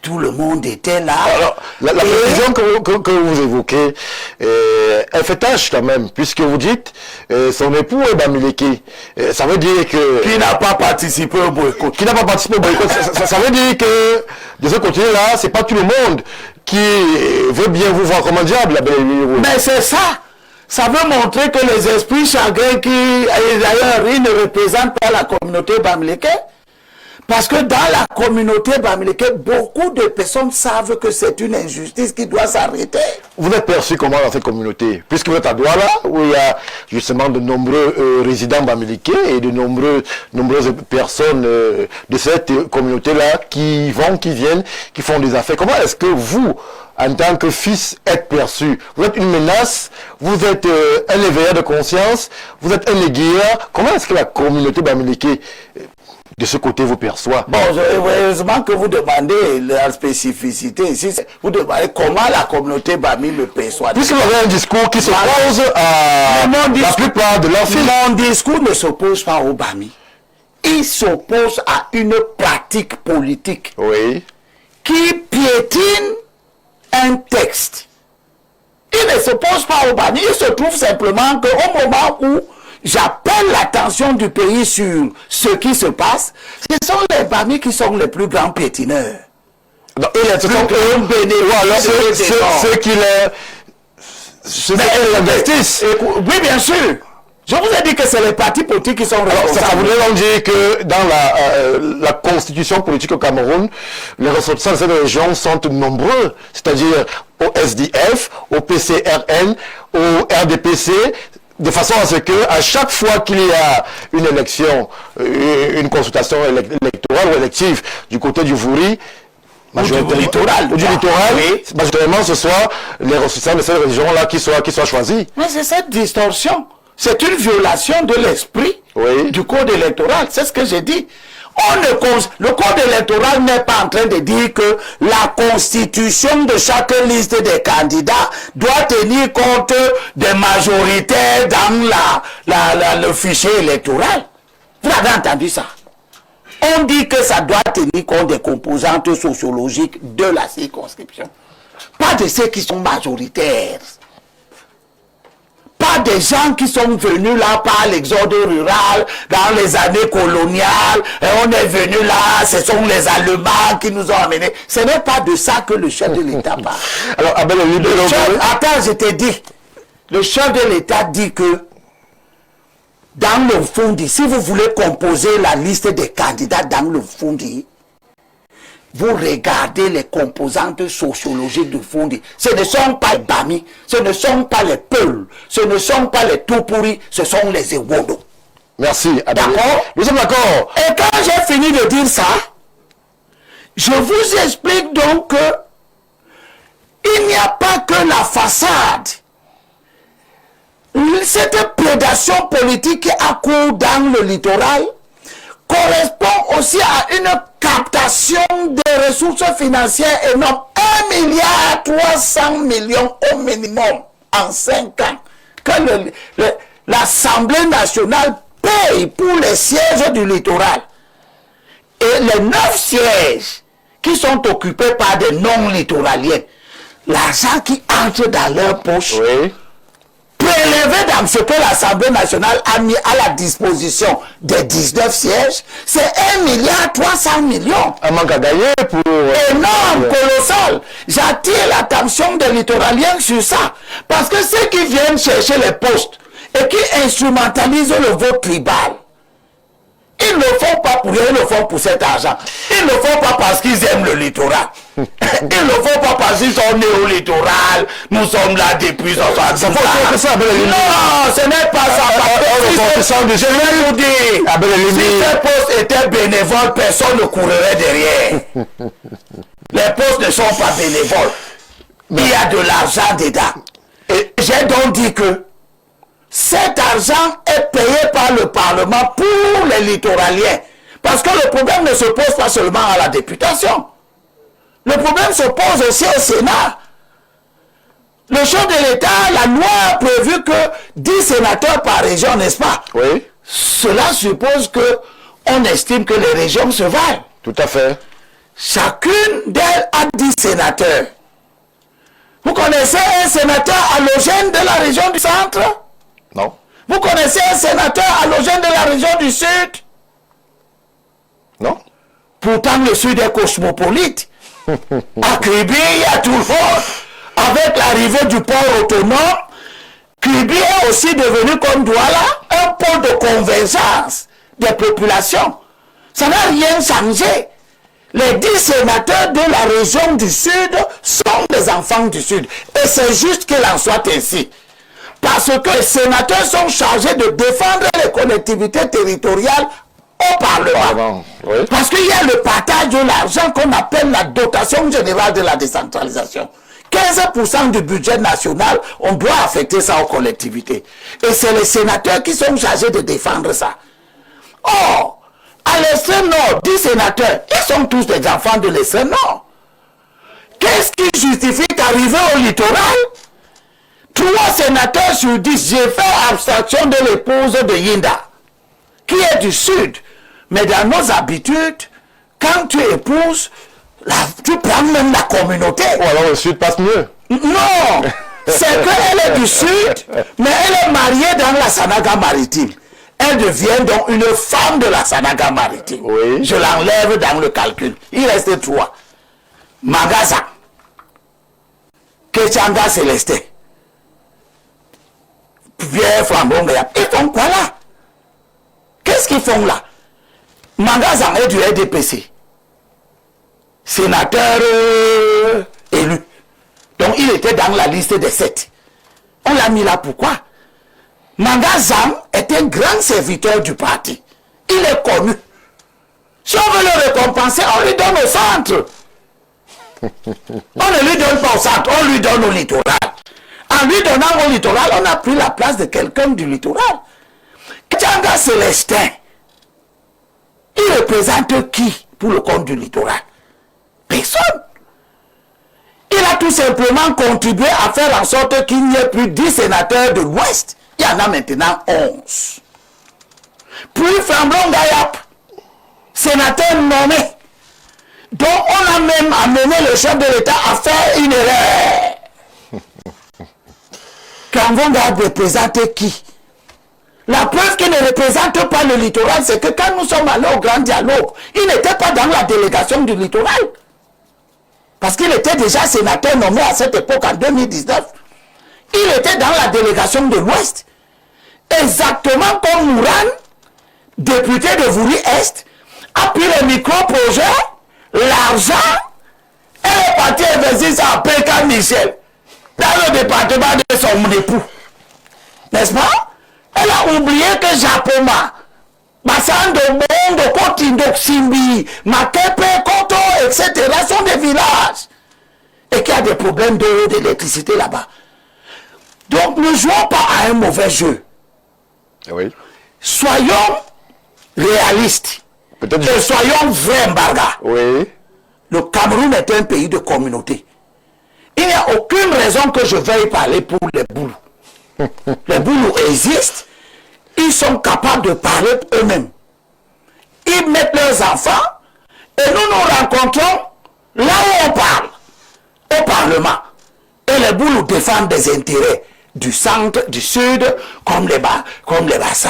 tout le monde était là. Alors, la précision que vous évoquez, elle fait tâche quand même, puisque vous dites son époux est Bamileke. Ça veut dire que... Qui n'a pas participé au boycott. Qui n'a pas participé au boycott. Ça veut dire que de ce côté-là, c'est pas tout le monde qui veut bien vous voir comme un diable. Mais c'est ça. Ça veut montrer que les esprits chagrins qui, d'ailleurs, ils ne représentent pas la communauté Bamileke. Parce que dans la communauté Bamileke, beaucoup de personnes savent que c'est une injustice qui doit s'arrêter. Vous êtes perçu comment dans cette communauté? Puisque vous êtes à Douala, où il y a justement de nombreux résidents Bamileke et de nombreuses personnes de cette communauté-là qui vont, qui viennent, qui font des affaires. Comment est-ce que vous, en tant que fils, êtes perçu? Vous êtes une menace, vous êtes un éveilleur de conscience, vous êtes un aiguilleur. Comment est-ce que la communauté Bamileke de ce côté vous perçoit? Bon, heureusement que vous demandez la spécificité ici. Vous demandez comment la communauté Bami me perçoit. Puisque vous avez un discours qui s'oppose à la plupart de leurs fils. Mon discours ne s'oppose pas au Bami. Il s'oppose à une pratique politique qui piétine un texte. Il ne s'oppose pas au Bami. Il se trouve simplement qu'au moment où j'appelle l'attention du pays sur ce qui se passe, ce sont les Bami qui sont les plus grands piétineurs. Non, et ce sont eux bénéficiaires. Ceux qui les investissent. Oui, bien sûr. Je vous ai dit que c'est les partis politiques qui sont responsables. Ça voudrait donc dire que dans la constitution politique au Cameroun, les ressortissants de cette région sont nombreux, c'est-à-dire au SDF, au PCRN, au RDPC, de façon à ce que à chaque fois qu'il y a une élection, une consultation électorale ou élective du côté du Vouri, du littoral, majoritairement ce soit les ressortissants de cette région-là qui soient choisis. Mais c'est cette distorsion. C'est une violation de l'esprit du code électoral. C'est ce que j'ai dit. Le code électoral n'est pas en train de dire que la constitution de chaque liste des candidats doit tenir compte des majoritaires dans le fichier électoral. Vous avez entendu ça? On dit que ça doit tenir compte des composantes sociologiques de la circonscription. Pas de ceux qui sont majoritaires. Pas des gens qui sont venus là par l'exode rural dans les années coloniales et on est venu là, ce sont les Allemands qui nous ont amenés. Ce n'est pas de ça que le chef de l'État parle. Alors, attends, je t'ai dit, le chef de l'État dit que dans le Fondi, si vous voulez composer la liste des candidats dans le Fondi, vous regardez les composantes sociologiques du Fondi. Ce ne sont pas les Bami, ce ne sont pas les Peuls, ce ne sont pas les Toupouri, ce sont les Ewodo. Merci. D'accord? Nous sommes d'accord. Et quand j'ai fini de dire ça, je vous explique donc que il n'y a pas que la façade. Cette prédation politique qui accourt dans le littoral correspond aussi à une captation des ressources financières énormes. 1,3 milliard au minimum en 5 ans que l'Assemblée nationale paye pour les sièges du littoral. Et les 9 sièges qui sont occupés par des non-littoraliens, l'argent qui entre dans leur poche, Oui. prélevé dans ce que l'Assemblée nationale a mis à la disposition des 19 sièges, c'est 1,3 milliard. Un manque à gagner pour... Énorme, colossal. J'attire l'attention des littoraliens sur ça. Parce que ceux qui viennent chercher les postes et qui instrumentalisent le vote tribal, ils ne le font pas pour rien, ils le font pour cet argent. Ils ne le font pas parce qu'ils aiment le littoral. Ils ne le font pas parce qu'ils sont nés au littoral. Nous sommes là depuis 1960. Non, ce n'est pas ça. Je vais vous dire, si ces postes étaient bénévoles, personne ne courrait derrière. Les postes ne sont pas bénévoles. Il y a de l'argent dedans. Et j'ai donc dit que cet argent est payé par le Parlement pour les littoraliens. Parce que le problème ne se pose pas seulement à la députation. Le problème se pose aussi au Sénat. Le chef de l'État, la loi a prévu que 10 sénateurs par région, n'est-ce pas? Oui. Cela suppose que on estime que les régions se valent. Tout à fait. Chacune d'elles a 10 sénateurs. Vous connaissez un sénateur allogène de la région du centre? Non. Vous connaissez un sénateur allogène de la région du sud? Non. Pourtant, le sud est cosmopolite. À Kribi, il y a tout le monde. Avec l'arrivée du port autonome, Kribi est aussi devenu comme Douala un pôle de convergence des populations. Ça n'a rien changé. Les 10 sénateurs de la région du sud sont des enfants du sud. Et c'est juste qu'il en soit ainsi. Parce que les sénateurs sont chargés de défendre les collectivités territoriales au Parlement. Oui. Parce qu'il y a le partage de l'argent qu'on appelle la dotation générale de la décentralisation. 15% du budget national, on doit affecter ça aux collectivités. Et c'est les sénateurs qui sont chargés de défendre ça. Or, à l'extrême nord, 10 sénateurs, ils sont tous des enfants de l'extrême nord. Qu'est-ce qui justifie qu'arriver au littoral, 3 sénateurs sur 10, j'ai fait abstraction de l'épouse de Yinda, qui est du sud. Mais dans nos habitudes, quand tu épouses, tu prends même la communauté. Ou alors le sud passe mieux. Non, c'est qu'elle est du sud, mais elle est mariée dans la Sanaga maritime. Elle devient donc une femme de la Sanaga maritime. Oui. Je l'enlève dans le calcul. Il reste 3. Magaza, Kechanga Célestin, Pierre Flambonga. Ils font quoi là? Qu'est-ce qu'ils font là? Magaza est du RDPC. Sénateur élu. Donc il était dans la liste des 7. On l'a mis là pourquoi? Mangazam est un grand serviteur du parti. Il est connu. Si on veut le récompenser, on lui donne au centre. On ne lui donne pas au centre, on lui donne au littoral. En lui donnant au littoral, on a pris la place de quelqu'un du littoral. Tchanga Célestin, il représente qui pour le compte du littoral? Personne. Il a tout simplement contribué à faire en sorte qu'il n'y ait plus 10 sénateurs de l'Ouest. Il y en a maintenant 11. Puis Flamblon Gayap, sénateur nommé, dont on a même amené le chef de l'État à faire une erreur. Flamblon Gayap représente qui? La preuve qu'il ne représente pas le littoral, c'est que quand nous sommes allés au grand dialogue, il n'était pas dans la délégation du littoral. Parce qu'il était déjà sénateur nommé à cette époque en 2019. Il était dans la délégation de l'Ouest. Exactement comme Mouran, député de Vouri-Est, a pris le micro-projet, l'argent, et est parti investir ça à Pékin Michel, dans le département de son époux. N'est-ce pas? Elle a oublié que Japoma, Bassando, Mondo, Kotindo, Simbi, Makepe, Koto, etc. sont des villages. Et qu'il y a des problèmes d'eau, d'électricité là-bas. Donc ne jouons pas à un mauvais jeu. Oui. Soyons réalistes. Peut-être. Et soyons vrais, Mbarga. Oui. Le Cameroun est un pays de communauté. Il n'y a aucune raison que je veuille parler pour les boulous. Les boulous existent. Ils sont capables de parler eux-mêmes. Ils mettent leurs enfants et nous nous rencontrons là où on parle, au Parlement. Et les boulous défendent des intérêts du centre, du sud, comme les Bassa,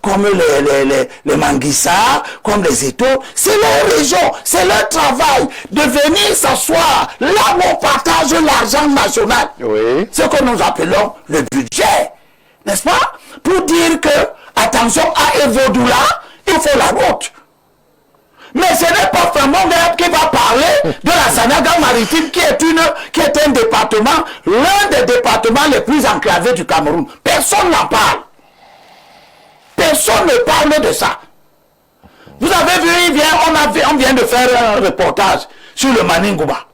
comme les Manguissa, comme les Eto. C'est leur région, c'est leur travail de venir s'asseoir là où on partage l'argent national. Oui. Ce que nous appelons le budget, n'est-ce pas? Pour dire que, attention à Evodoula, il faut la route. Mais ce n'est pas Flamand qui va parler de la Sanaga maritime qui est un département, l'un des départements les plus enclavés du Cameroun. Personne n'en parle. Personne ne parle de ça. Vous avez vu, on vient de faire un reportage sur le Maningouba,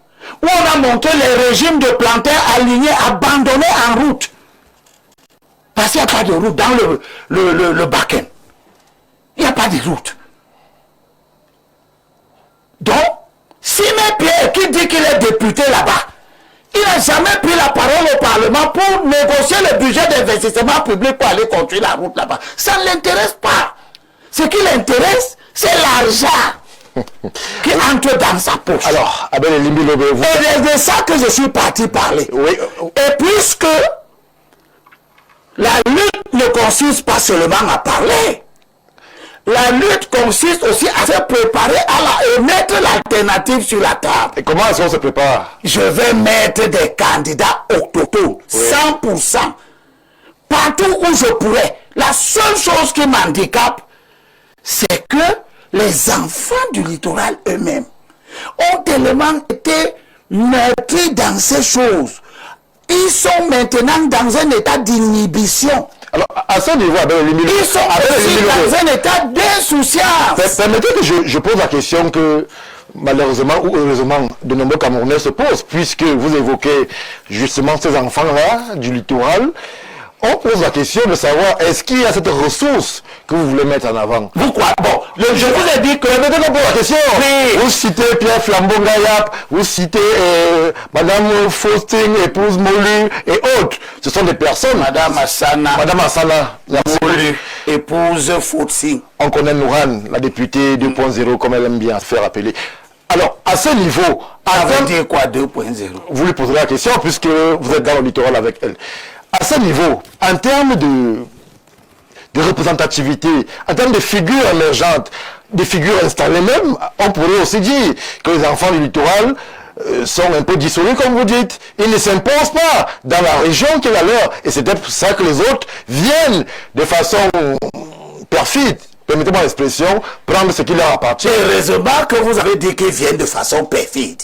où on a montré les régimes de plantains alignés, abandonnés en route. Parce qu'il n'y a pas de route dans le Bakken. Il n'y a pas de route. Donc, Simon Pierre, qui dit qu'il est député là-bas, il n'a jamais pris la parole au Parlement pour négocier le budget d'investissement public pour aller construire la route là-bas. Ça ne l'intéresse pas. Ce qui l'intéresse, c'est l'argent qui entre dans sa poche. Alors, Abel Elimbi Lobé, vous... Et c'est de ça que je suis parti parler. Oui. Et puisque la lutte ne consiste pas seulement à parler, la lutte consiste aussi à se préparer et mettre l'alternative sur la table. Et comment est-ce qu'on se prépare? Je vais mettre des candidats autochtones, 100%. Partout où je pourrais. La seule chose qui m'handicape, c'est que les enfants du littoral eux-mêmes ont tellement été meurtris dans ces choses. Ils sont maintenant dans un état d'inhibition. Alors, à ce niveau, ils sont aussi dans un état d'insouciance. Permettez que je pose la question que, malheureusement ou heureusement, de nombreux Camerounais se posent, puisque vous évoquez justement ces enfants-là du littoral. On pose la question de savoir, est-ce qu'il y a cette ressource que vous voulez mettre en avant? Pourquoi? Bon, je vous ai dit que... Permettez-moi de poser la question. Oui. Vous citez Pierre Flambon-Gayap, vous citez Madame Faustin, épouse Molu et autres. Ce sont des personnes. Madame Assana. Molu, épouse Faustin. On connaît Nouran, la députée 2.0, comme elle aime bien se faire appeler. Alors, à ce niveau... Ça veut dire quoi 2.0? Vous lui poserez la question, puisque vous êtes dans le littoral avec elle. À ce niveau, en termes de représentativité, en termes de figures émergentes, des figures installées même, on pourrait aussi dire que les enfants du littoral sont un peu dissolus, comme vous dites. Ils ne s'imposent pas dans la région qui est la leur. Et c'est peut-être pour ça que les autres viennent de façon perfide, permettez-moi l'expression, prendre ce qui leur appartient. Heureusement que vous avez dit qu'ils viennent de façon perfide.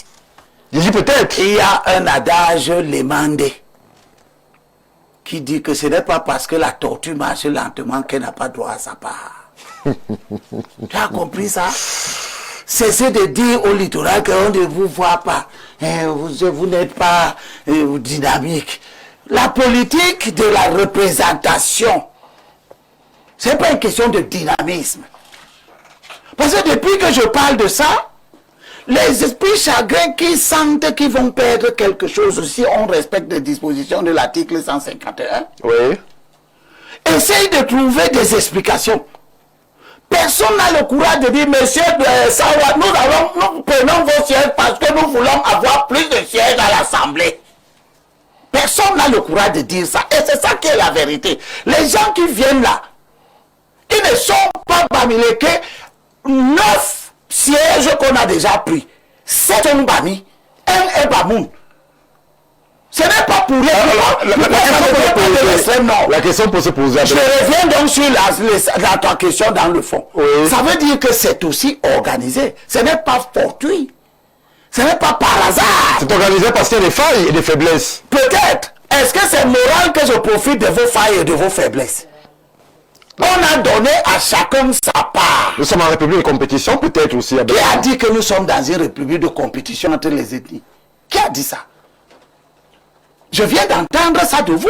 Je dis peut-être. Il y a un adage lémandé qui dit que ce n'est pas parce que la tortue marche lentement qu'elle n'a pas droit à sa part. Tu as compris ça? Cessez de dire au littoral qu'on ne vous voit pas. Vous n'êtes pas dynamique. La politique de la représentation, ce n'est pas une question de dynamisme. Parce que depuis que je parle de ça, les esprits chagrins qui sentent qu'ils vont perdre quelque chose si on respecte les dispositions de l'article 151, oui, essayent de trouver des explications. Personne n'a le courage de dire, monsieur Sawa, nous prenons vos sièges parce que nous voulons avoir plus de sièges à l'Assemblée. Personne n'a le courage de dire ça. Et c'est ça qui est la vérité. Les gens qui viennent là, ils ne sont pas Bamileke. 9 sièges qu'on a déjà pris. 7 sont Bami, 1 est Bamoun. Ce n'est pas pour rien. La question peut se poser. Je reviens donc sur ta question dans le fond. Oui. Ça veut dire que c'est aussi organisé. Ce n'est pas fortuit. Ce n'est pas par hasard. C'est organisé parce qu'il y a des failles et des faiblesses. Peut-être. Est-ce que c'est moral que je profite de vos failles et de vos faiblesses? On a donné à chacun sa part. Nous sommes en république de compétition, peut-être aussi. Qui a dit que nous sommes dans une république de compétition entre les ethnies? Qui a dit ça? Je viens d'entendre ça de vous.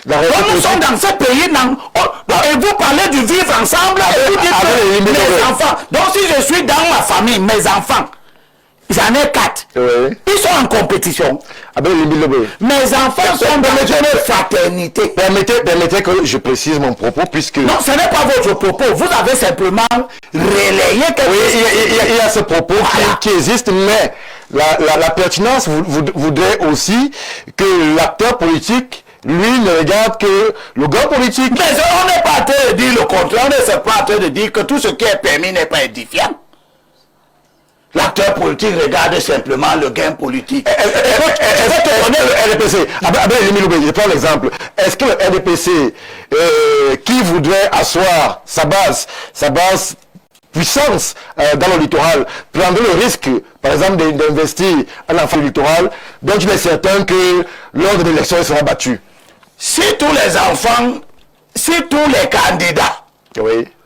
Donc nous sommes dans ce pays, et vous parlez du vivre ensemble, et vous dites que mes enfants. Donc si je suis dans ma famille, mes enfants, J'en ai 4. Oui. Ils sont en compétition. Abel Limbi Lobé. Mes enfants sont dans une fraternité. Permettez que je précise mon propos puisque... Non, ce n'est pas votre propos. Vous avez simplement relayé quelque chose. Il y a ce propos qui existe, mais la pertinence voudrait aussi que l'acteur politique, lui, ne regarde que le gars politique. Mais on n'est pas en train de dire le contraire. On n'est pas en train de dire que tout ce qui est permis n'est pas édifiant. L'acteur politique regarde simplement le gain politique. Est-ce que tu connais le RDPC? Je prends l'exemple. Est-ce que le RDPC, qui voudrait asseoir sa base puissance dans le littoral, prendrait le risque, par exemple, d'investir un enfant du littoral, dont il est certain que lors de l'élection, il sera battu? Si tous les enfants, si tous les candidats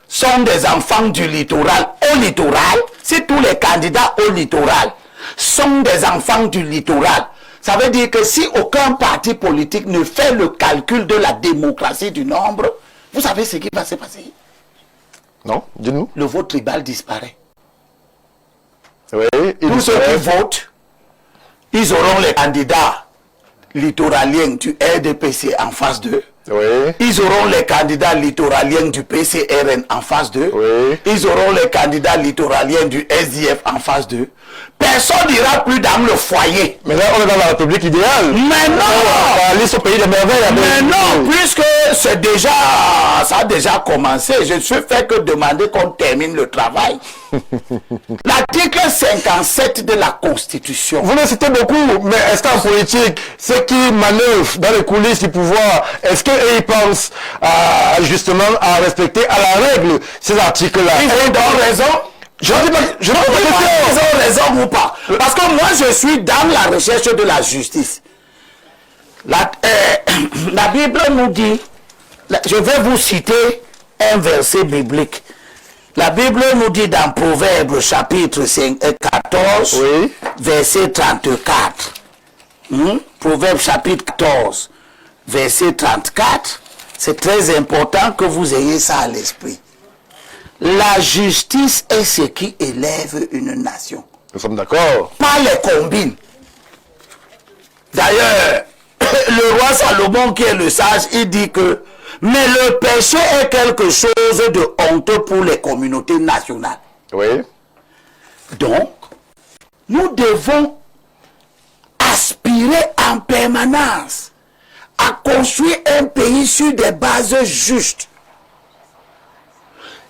sont des enfants du littoral au littoral, si tous les candidats au littoral sont des enfants du littoral, ça veut dire que si aucun parti politique ne fait le calcul de la démocratie du nombre, vous savez ce qui va se passer? Non, dis-nous. Le vote tribal disparaît. Oui, tous ceux qui votent, ils auront les candidats littoraliens du RDPC en face d'eux. Oui. Ils auront les candidats littoraliens du PCRN en face d'eux. Oui. Ils auront les candidats littoraliens du SDF en face d'eux. Personne n'ira plus dans le foyer. Mais là, on est dans la République idéale. Mais non! On va aller au pays des merveilles. Mais non, puisque c'est déjà, ça a déjà commencé. Je ne suis fait que demander qu'on termine le travail. L'article 57 de la Constitution. Vous le citez beaucoup, mais est-ce qu'en politique, ceux qui manœuvrent dans les coulisses du pouvoir, est-ce qu'ils pensent justement à respecter à la règle ces articles-là? Ils ont raison. Je ne sais pas s'ils ont raison ou pas. Parce que moi, je suis dans la recherche de la justice. La Bible nous dit, je vais vous citer un verset biblique. La Bible nous dit dans Proverbes chapitre 14, oui, verset 34. Proverbes chapitre 14, verset 34. C'est très important que vous ayez ça à l'esprit. La justice est ce qui élève une nation. Nous sommes d'accord. Pas les combines. D'ailleurs, le roi Salomon, qui est le sage, il dit que mais le péché est quelque chose de honteux pour les communautés nationales. Oui. Donc, nous devons aspirer en permanence à construire un pays sur des bases justes.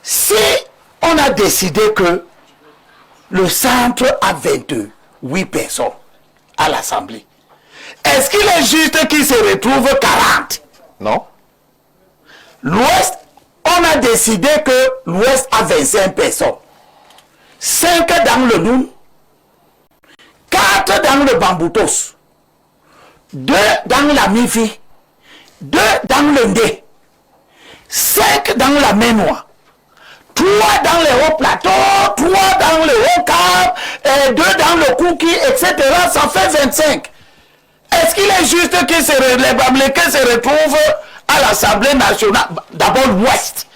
Si on a décidé que le centre a 28 personnes à l'Assemblée, est-ce qu'il est juste qu'il se retrouve 40? Non. L'Ouest, on a décidé que l'Ouest a 25 personnes. 5 dans le Noun, 4 dans le Bamboutos, 2 dans la Mifi, 2 dans le Ndé, 5 dans la Ménois, 3 dans les hauts plateaux, 3 dans le Haut-Cap, et 2 dans le Kouki, etc. Ça fait 25. Est-ce qu'il est juste que les Bamlékés se retrouvent à l'Assemblée nationale, d'abord l'Ouest?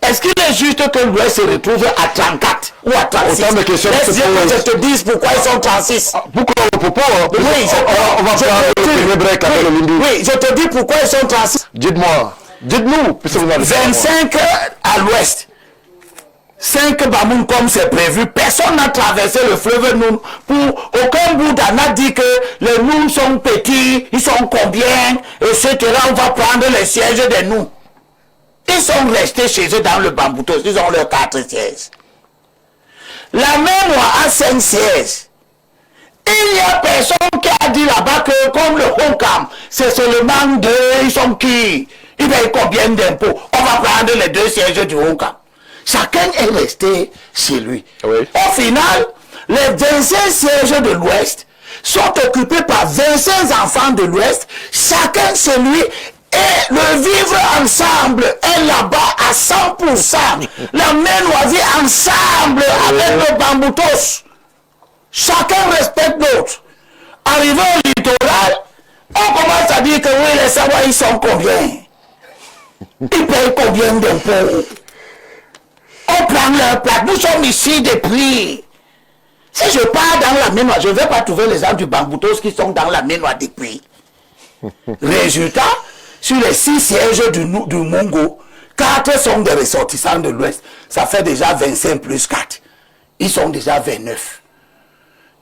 Est-ce qu'il est juste que l'Ouest se retrouve à 34 ou à 36? Autant de questions que je te dise pourquoi ils sont 36. Pourquoi le propos? Oui, on va faire le premier break avec le Limbi. Oui, je te dis pourquoi ils sont 36. Dites-moi. Dites-nous. Puisque vous avez 25 à l'Ouest. 5 Bamoun comme c'est prévu. Personne n'a traversé le fleuve Noun. Pour aucun Bouddha n'a dit que les Noun sont petits, ils sont combien, etc. On va prendre les sièges des Noun. Ils sont restés chez eux dans le Bamboutos. Ils ont leurs 4 sièges. La Ménois a 5 sièges. Il n'y a personne qui a dit là-bas que comme le Hongkong, c'est seulement 2, ils sont qui? Ils payent combien d'impôts? On va prendre les 2 sièges du Hongkong. Chacun est resté chez lui. Oui. Au final, les 25 sièges de l'Ouest sont occupés par 25 enfants de l'Ouest. Chacun chez lui. Et le vivre ensemble est là-bas à 100%. La Ménois vit ensemble avec le Bamboutos. Chacun respecte l'autre. Arrivé au littoral, on commence à dire que oui, les Savoies, ils sont combien? Ils payent combien d'impôts? On prend leur place. Nous sommes ici depuis Si je pars dans la Ménois, je ne vais pas trouver les gens du Bamboutos qui sont dans la Ménois depuis. Résultat, sur les 6 sièges du Mongo, 4 sont des ressortissants de l'Ouest. Ça fait déjà 25 plus 4. Ils sont déjà 29.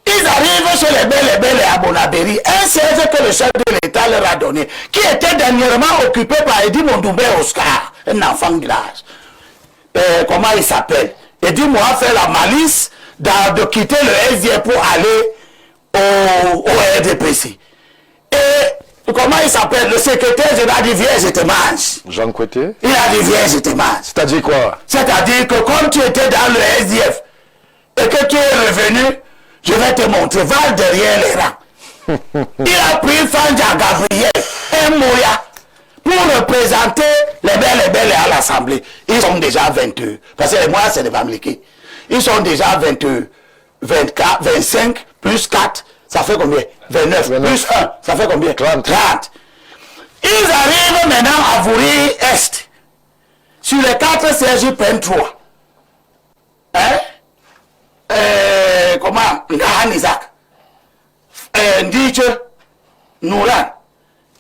Ils arrivent chez les Belles et à Bonabéry, un siège que le chef de l'État leur a donné, qui était dernièrement occupé par Eddy Mondoubé Oscar, un enfant de l'âge. Comment il s'appelle? Eddy Moua fait la malice de quitter le SDF pour aller au RDPC. Et comment il s'appelle? Le secrétaire général dit viens, je te mange. Jean Coueté. Il a dit viens, je te mange. C'est-à-dire quoi? C'est-à-dire que comme tu étais dans le SDF et que tu es revenu, je vais te montrer, va derrière les rangs. Il a pris Fanja Gabriel, un Moya, pour représenter les Belles à l'Assemblée. Ils sont déjà 22. Parce que les moyens, c'est des Bamileke. Ils sont déjà 22, 24, 25, plus 4, ça fait combien? 29, plus 1, ça fait combien? 30. Ils arrivent maintenant à Voury-Est. Sur les 4 sièges, ils prennent 3. Hein? Comment? Ngahan Isaac. Ndiche, Nouran.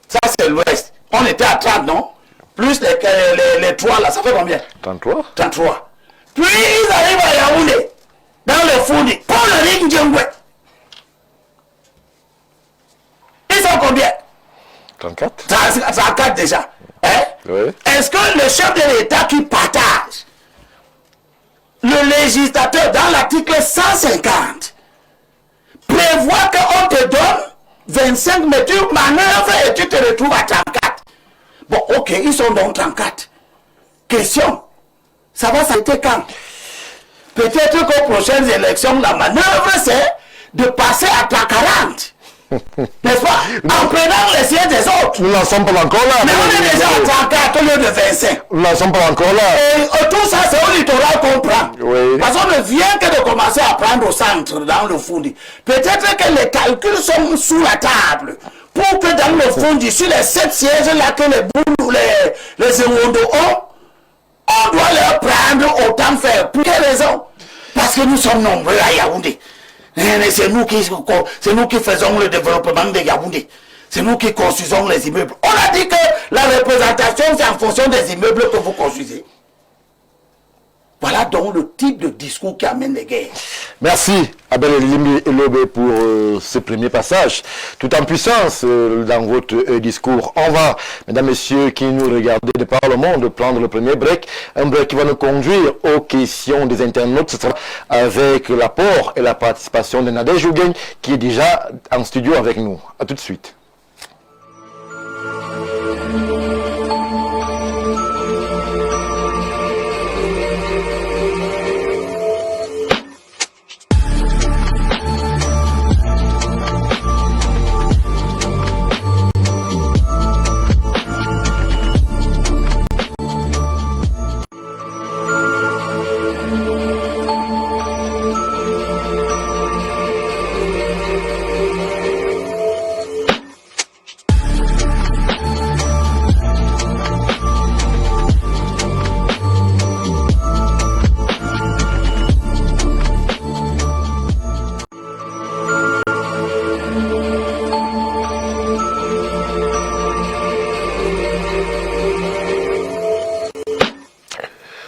Ça, c'est l'Ouest. On était à 30, non? Plus les 3 là, ça fait combien? 33. 33. Puis ils arrivent à Yaoundé, dans le Foundi, pour le ring Djengwe. Ils sont combien? 34. 34 déjà. Hein? Oui. Est-ce que le chef de l'État qui partage le législateur dans l'article 150 prévoit qu'on te donne 25 mais tu manœuvres et tu te retrouves à 34? Bon, ok, ils sont donc 34. Question, ça va s'arrêter quand? Peut-être qu'aux prochaines élections, la manœuvre, c'est de passer à 40. N'est-ce pas? En prenant les sièges des autres. Nous n'en sommes pas encore là. Mais on est déjà à 34 au lieu de 25. Nous n'en sommes pas encore là. Et tout ça, c'est au littoral qu'on prend. Oui. Parce qu'on ne vient que de commencer à prendre au centre, dans le Foundi. Peut-être que les calculs sont sous la table. Pour que dans le Foundi, sur les 7 sièges-là que les Boulou, les Ewondo ont, on doit leur prendre autant faire. Pour quelle raison? Parce que nous sommes nombreux à Yaoundé. C'est nous qui faisons le développement de Yaoundé. C'est nous qui construisons les immeubles. On a dit que la représentation, c'est en fonction des immeubles que vous construisez. Voilà donc le type de discours qui amène les guerres. Merci Abel Elimbi Lobé pour ce premier passage. Tout en puissance dans votre discours. On va, mesdames, messieurs, qui nous regardez de par le monde, prendre le premier break. Un break qui va nous conduire aux questions des internautes. Ce sera avec l'apport et la participation de Nadège Yougagne qui est déjà en studio avec nous. A tout de suite.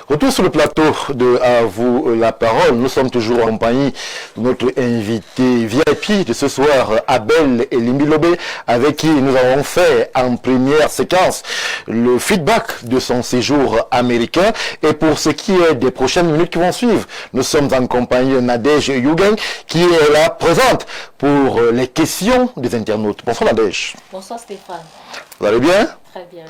Retour sur le plateau de À vous la parole. Nous sommes toujours en compagnie de notre invité VIP de ce soir, Abel Elimbi Lobé, avec qui nous avons fait en première séquence le feedback de son séjour américain. Et pour ce qui est des prochaines minutes qui vont suivre, nous sommes en compagnie de Nadège Yougagne qui est là présente pour les questions des internautes. Bonsoir Nadège. Bonsoir Stéphane. Vous allez bien? Très bien.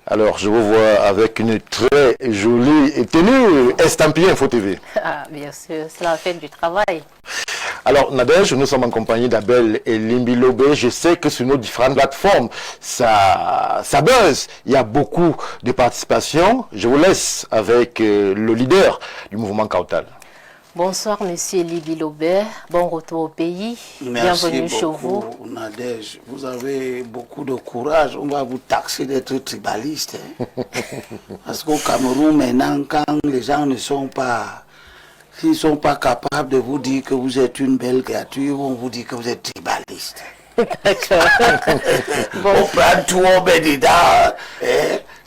Alors, je vous vois avec une très jolie tenue estampillée Info TV. Ah, bien sûr, c'est la fête du travail. Alors, Nadège, nous sommes en compagnie d'Abel Elimbi Lobé. Je sais que sur nos différentes plateformes, ça buzz. Il y a beaucoup de participation. Je vous laisse avec le leader du mouvement Kautal. Bonsoir, monsieur Elimbi Lobé. Bon retour au pays. Merci Bienvenue chez beaucoup, vous. Nadège. Vous avez beaucoup de courage. On va vous taxer d'être tribaliste. Hein. Parce qu'au Cameroun, maintenant, quand les gens ne sont pas S'ils ne sont pas capables de vous dire que vous êtes une belle créature, ils vont vous dire que vous êtes tribaliste. D'accord. On prend tout, on met dedans.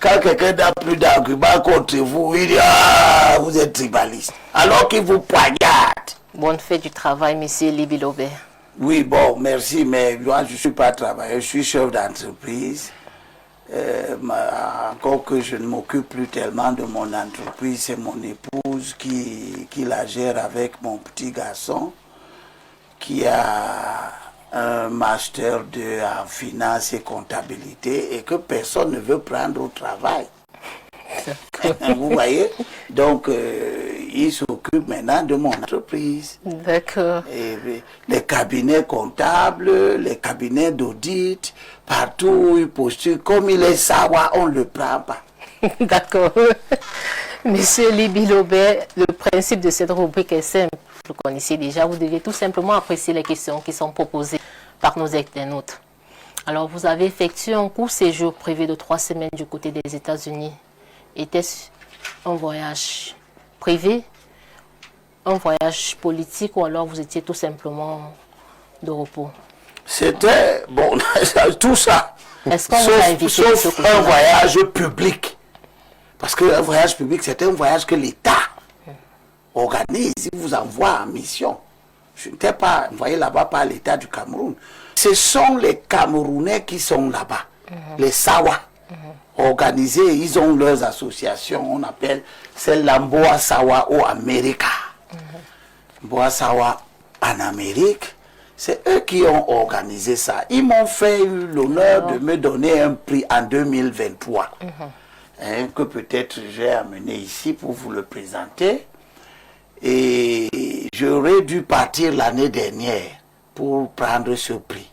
Quand quelqu'un n'a plus d'arguments contre vous, il dit ah, vous êtes tribaliste. Alors qu'il vous poignarde. Bonne fête du travail, monsieur Libilobe. Oui, bon, merci, mais moi, je ne suis pas travailleur, je suis chef d'entreprise. Encore que je ne m'occupe plus tellement de mon entreprise, c'est mon épouse qui la gère avec mon petit garçon qui a un master en finance et comptabilité et que personne ne veut prendre au travail. Vous voyez? Donc, il s'occupe maintenant de mon entreprise. D'accord. Et les cabinets comptables, les cabinets d'audit, partout où il postule, comme il est sawa, on ne le prend pas. D'accord. Monsieur Libilobe, le principe de cette rubrique est simple. Vous le connaissez déjà, vous devez tout simplement apprécier les questions qui sont proposées par nos internautes. Alors, vous avez effectué un court séjour privé de 3 semaines du côté des États-Unis. Était-ce un voyage privé, un voyage politique ou alors vous étiez tout simplement de repos? C'était, bon, tout ça. Est-ce qu'on vous a invité sauf un voyage public. Parce qu'un voyage public, c'est un voyage que l'État organise, il vous envoie en mission. Je n'étais pas envoyé là-bas par l'État du Cameroun. Ce sont les Camerounais qui sont là-bas, les Sawa. Organisés, ils ont leurs associations, on appelle celle-là Mboa Sawa au Amérique. Mboa Sawa en Amérique, c'est eux qui ont organisé ça. Ils m'ont fait l'honneur de me donner un prix en 2023, que peut-être j'ai amené ici pour vous le présenter. Et j'aurais dû partir l'année dernière pour prendre ce prix.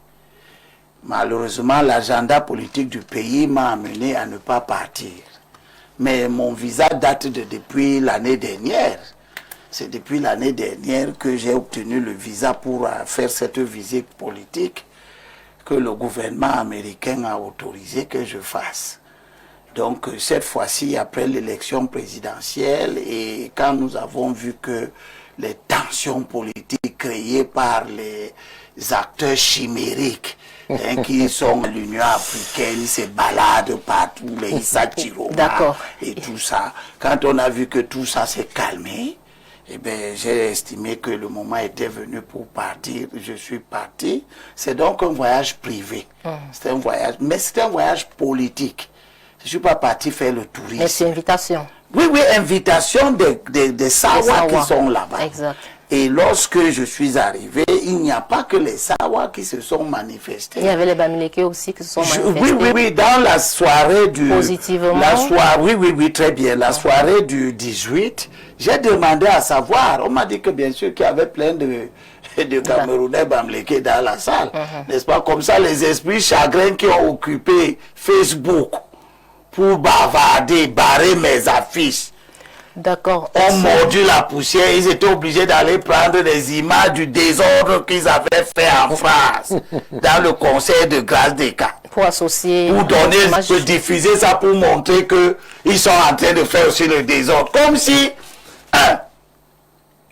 Malheureusement, l'agenda politique du pays m'a amené à ne pas partir. Mais mon visa date depuis l'année dernière. C'est depuis l'année dernière que j'ai obtenu le visa pour faire cette visite politique que le gouvernement américain a autorisé que je fasse. Donc cette fois-ci, après l'élection présidentielle, et quand nous avons vu que les tensions politiques créées par les acteurs chimériques qui sont l'Union africaine, ils se baladent partout, les Issa Chiroma et tout ça. Quand on a vu que tout ça s'est calmé, eh bien, j'ai estimé que le moment était venu pour partir. Je suis parti. C'est donc un voyage privé. C'est un voyage, mais c'est un voyage politique. Je ne suis pas parti faire le tourisme. Mais c'est invitation. Oui, oui, invitation des Sawa qui sont là-bas. Exact. Et lorsque je suis arrivé, il n'y a pas que les Sawa qui se sont manifestés. Il y avait les Bamileke aussi qui se sont manifestés. Oui, oui, oui, dans la soirée du... Positivement. Oui, oui, oui, très bien. La soirée du 18, j'ai demandé à savoir. On m'a dit que bien sûr qu'il y avait plein de Camerounais Bamileke dans la salle. N'est-ce pas? Comme ça, les esprits chagrins qui ont occupé Facebook pour bavarder, barrer mes affiches. D'accord. Ont mordu la poussière, ils étaient obligés d'aller prendre des images du désordre qu'ils avaient fait en France, dans le conseil de grâce des cas. Pour associer. Pour donner, pour diffuser ça, pour montrer qu'ils sont en train de faire aussi le désordre. Comme si, un,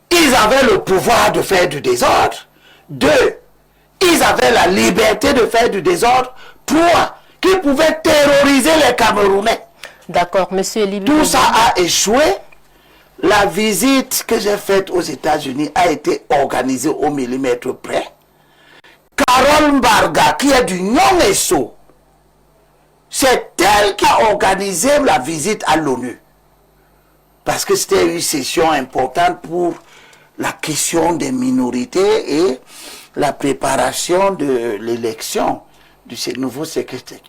ils avaient le pouvoir de faire du désordre. Deux, ils avaient la liberté de faire du désordre. Trois, qu'ils pouvaient terroriser les Camerounais. D'accord, monsieur Libi. Tout ça a échoué. La visite que j'ai faite aux États-Unis a été organisée au millimètre près. Carole Mbarga, qui est du Nyong-Esso, c'est elle qui a organisé la visite à l'ONU. Parce que c'était une session importante pour la question des minorités et la préparation de l'élection de ce nouveau secrétaire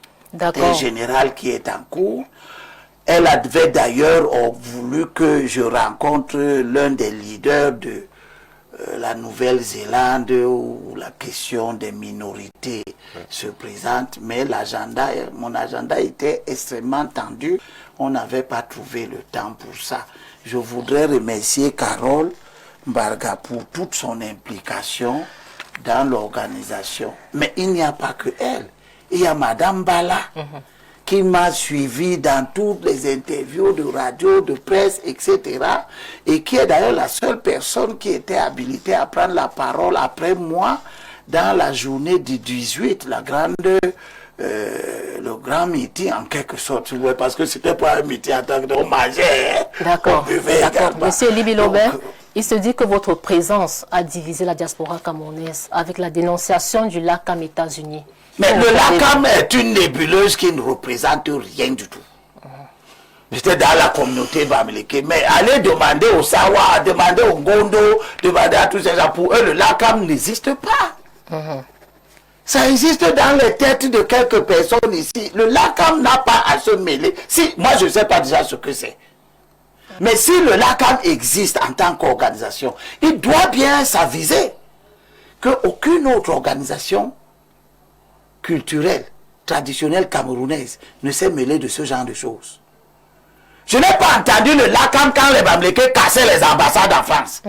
général qui est en cours. Elle avait d'ailleurs voulu que je rencontre l'un des leaders de la Nouvelle-Zélande où la question des minorités se présente, mais mon agenda était extrêmement tendu. On n'avait pas trouvé le temps pour ça. Je voudrais remercier Carole Mbarga pour toute son implication dans l'organisation. Mais il n'y a pas que elle. Il y a Madame Bala, qui m'a suivi dans toutes les interviews de radio, de presse, etc. Et qui est d'ailleurs la seule personne qui était habilitée à prendre la parole après moi dans la journée du 18, le grand meeting en quelque sorte, parce que c'était pas un meeting en tant que hommage. D'accord. Monsieur Libilobé, il se dit que votre présence a divisé la diaspora camerounaise avec la dénonciation du LACAM États-Unis. Mais le LACAM est une nébuleuse qui ne représente rien du tout. J'étais dans la communauté bamileke, mais allez demander au Sawa, demander au Gondo, demander à tous ces gens, pour eux le LACAM n'existe pas. Ça existe dans les têtes de quelques personnes ici. Le LACAM n'a pas à se mêler. Si, moi je ne sais pas déjà ce que c'est. Mais si le LACAM existe en tant qu'organisation, il doit bien s'aviser qu'aucune autre organisation culturelle, traditionnelle camerounaise ne s'est mêlée de ce genre de choses. Je n'ai pas entendu le LACAM quand les Bamileke cassaient les ambassades en France.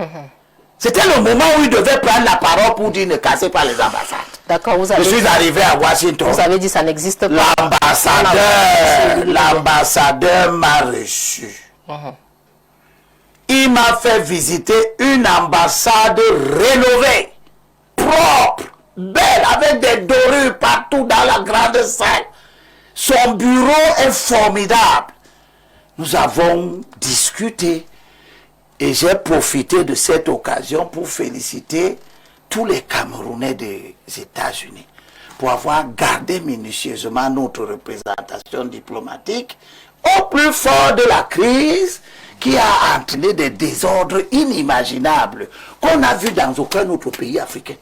C'était le moment où il devait prendre la parole pour dire ne cassez pas les ambassades. D'accord, je suis arrivé à Washington. Vous avez dit ça n'existe pas. L'ambassadeur m'a reçu. Il m'a fait visiter une ambassade rénovée, propre, belle, avec des dorures partout dans la grande salle. Son bureau est formidable. Nous avons discuté. Et j'ai profité de cette occasion pour féliciter tous les Camerounais des États-Unis pour avoir gardé minutieusement notre représentation diplomatique au plus fort de la crise qui a entraîné des désordres inimaginables qu'on n'a vu dans aucun autre pays africain.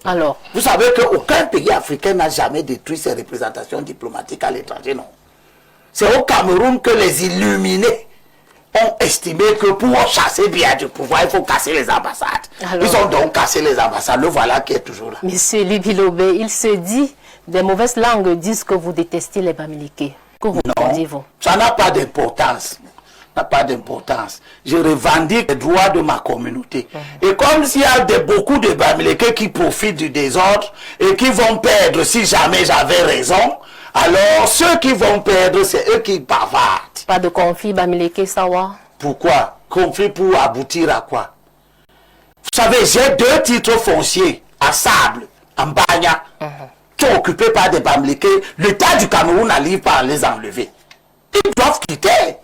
Alors, vous savez qu'aucun pays africain n'a jamais détruit ses représentations diplomatiques à l'étranger, non. C'est au Cameroun que les illuminés ont estimé que pour chasser bien du pouvoir, il faut casser les ambassades. Alors, ils ont donc cassé les ambassades. Le voilà qui est toujours là. Monsieur Libilobé, il se dit, des mauvaises langues disent que vous détestez les Bamileke. Que vous répondez-vous? Ça n'a pas d'importance. N'a pas d'importance. Je revendique les droits de ma communauté. Et comme s'il y a beaucoup de Bamileke qui profitent du désordre et qui vont perdre si jamais j'avais raison, alors ceux qui vont perdre, c'est eux qui bavardent. Pas de conflit Bamileke Sawa? Pourquoi? Conflit pour aboutir à quoi? Vous savez, j'ai 2 titres fonciers à Sable, en Bagna, qui sont occupés par des Bamileke. L'État du Cameroun n'arrive pas à les enlever. Ils doivent quitter.